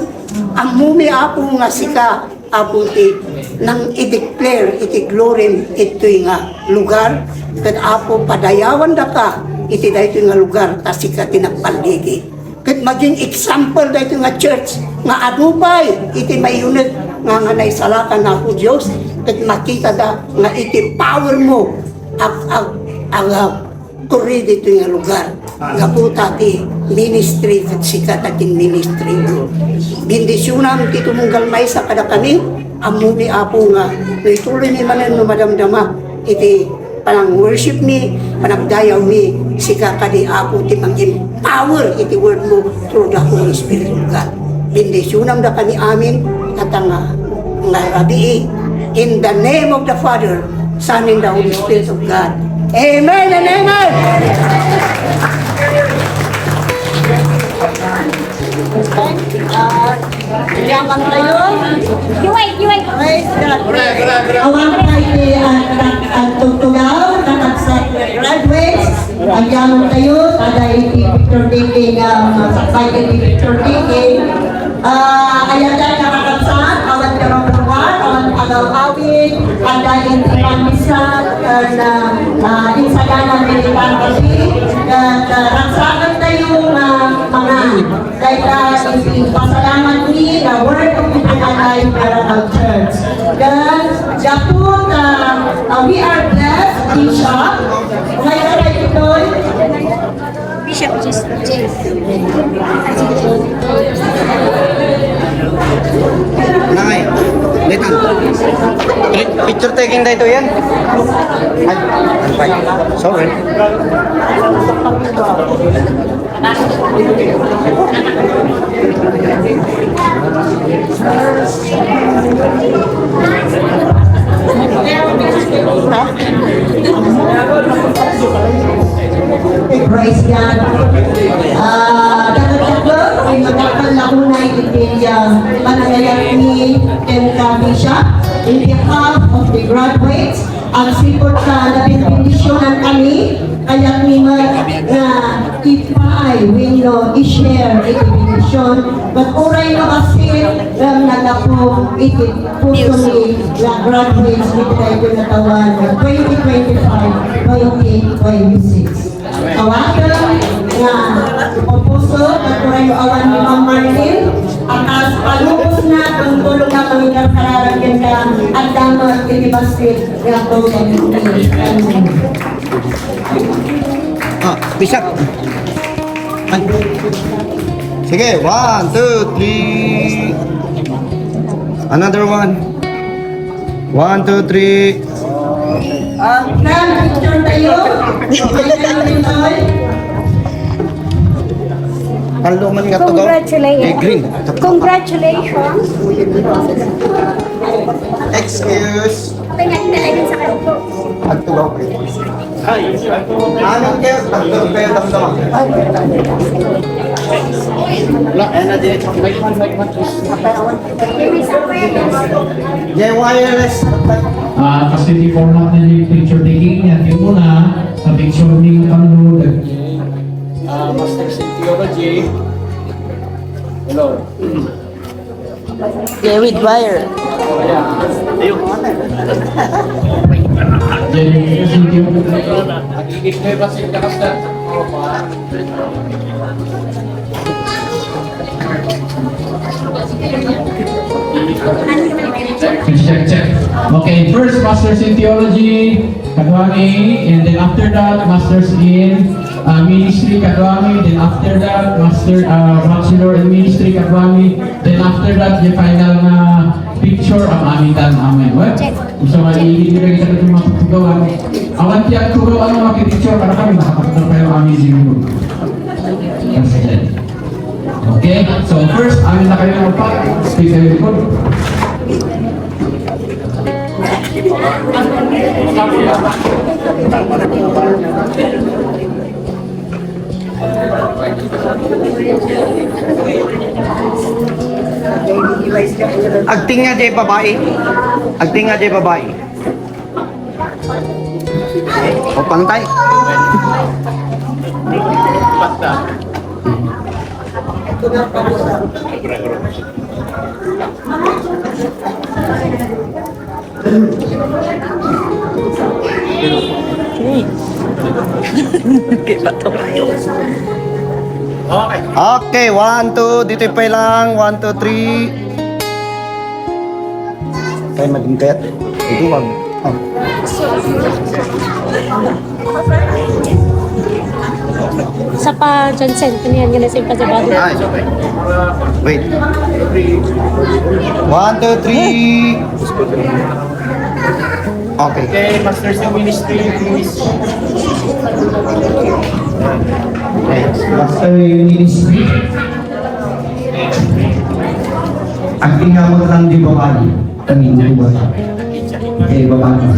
ang mumi apo nga sika, aputi, nang i-declare, iti-glorin, ito'y nga lugar, kat apo padayawan da ka, iti da ito nga lugar, kasi ka tinagpaligi. Kat maging example da ito nga church, nga adupay, iti may unit, nga naisalakan na ako Diyos, kat makita da, nga iti power mo, ang kuri dito nga lugar. Nga po tati, ministry, kat sikat ating ministry. Bindisyonan, tito mong galmay sa kada kami, amumi apo nga, naituloy ni manan no madamdama, iti panang worship ni, panagdayaw ni, sika kadi apo, iti mang-empower, iti word mo, through the Holy Spirit of God. Bindisyonan da kami amin, katanga, nga rabii, in the name of the Father, Son, and the Holy Spirit of God. Amen and amen! Yaman tayo. You wait. Awang tayo ang tugtugaw, graduates. Ang yaman tayo, kada iti picture taking, sakbay iti picture taking. Ayan tayo nakakabsat, awan ka mabuhat, awan agaw-awit, ada iti panisan, insaganan militan kasi, raksakan tayo mga dahil pasalamat ni the word of eternal life Miracle Church. Dan, Japon, we are blessed, Bishop. Ngayon ay ito'y Bishop just Nay, letang. Picture taking dito yan. Ay, I'm fine. Sorry. Praise God. Dapat ay magkakalahunay itilya panagayat ni Kenka Bishop in behalf of the graduates. Ang sipot ka na pinipindisyonan kami kaya ni ipay winno i-share ipindisyon but oray no kasi nagapo puso ni graduates ni tayo natawan 2025-2026. Kawagan nga pupuso at oray no awan ni Ma'am Marlene akas palubos na kung tulong na kami kararagyan ka at damat inibastit nga program ni Ah, Bishop. Ay. Sige, 1, 2, 3. Another one. 1, 2, 3. Nan, picture tayo. Kaluman nga to gaw. Eh, green. Congratulations! Excuse. Okay nga, tinalagan sa kayo. Agtugaw kayo. Anong kayo? Agtugaw kayo damdama. Yeah, wireless. Kasi di format na yung picture taking niya. Yung muna, sa picture ni Panginoon. Master in Theology. Hello. Yeah, with wire. Nag-iigit na ba sa kakastan? Check. Okay, first Masters in Theology, Kadwani, and then after that, Masters in Ministry, Kadwani, then after that, Bachelor in Ministry, Kadwani, then after that, yung final na picture ang amitan amin. Well, gusto nga i-ibigay kita ng mga tugawan. Awan tiyak tugawan ang mga picture para kami nakapagdang kayo amin siguro. Okay, so first, amin na kayo ng pag, speak kayo likod. Agting nga jay babae. Agting nga jay babae. O pantay. Okay, 1, 2, dito pa lang. 1, 2, 3. Kaya maging kayat. Ito wag. Oh. Sa pa Johnson, kaniyan nga na sa impasabado. Ay. Wait. 1, 2, 3. Okay. Okay, Master in Ministry, please. Master Ministry. Ang tingamot lang di babae. Kami di ba? Eh, babae.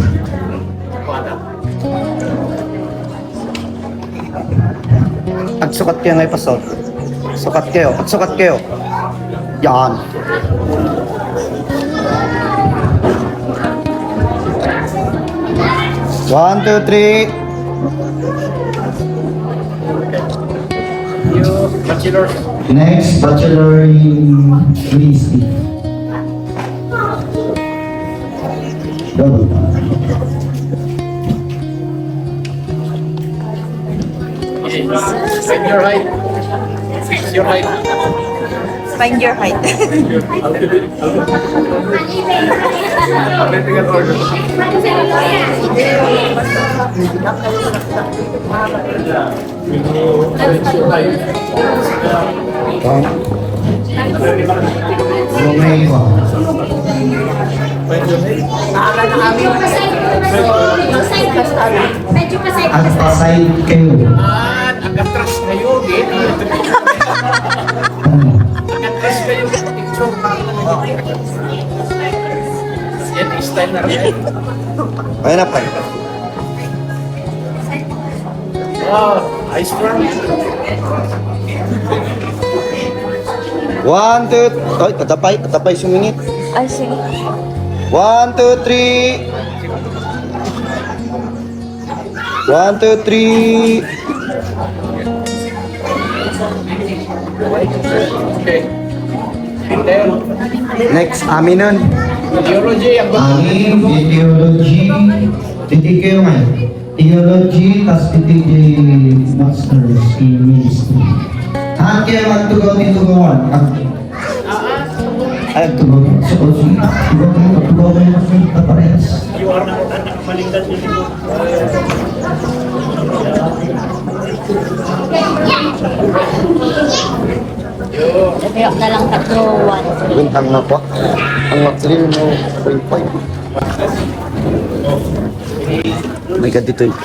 Agsukat kayo ngayon, Pastor. Sukat kayo. Agsukat kayo. Yan. One, two, three. You, Bachelor. Next, Bachelor in Ministry. Double. Find your height. Fix your height. Find your height. Alphabetical order. Yung may ko. Medyo pasay. At pasay kayo. At agatras kayo, eh. Agatras kayo sa picture. Yan, style na rin. Ayun na pa. Wow, ice cream. 1, 2, ay, katapay sumingit. Ay, sige. 1, 2, 3. 1, 2, 3. Okay. And then, Next, amin nun. ideology, ang Amin, ideology. Titig kayo ngayon. Theology, tas titig masters in ministry. Haan kayo magtugaw dito gawan. Ay, tugaw. So, sige. Tugaw kayo mas parehas. Kaya na lang tatlo, 1. Bintang na po. Ang actually mo, point. My God, dito yun.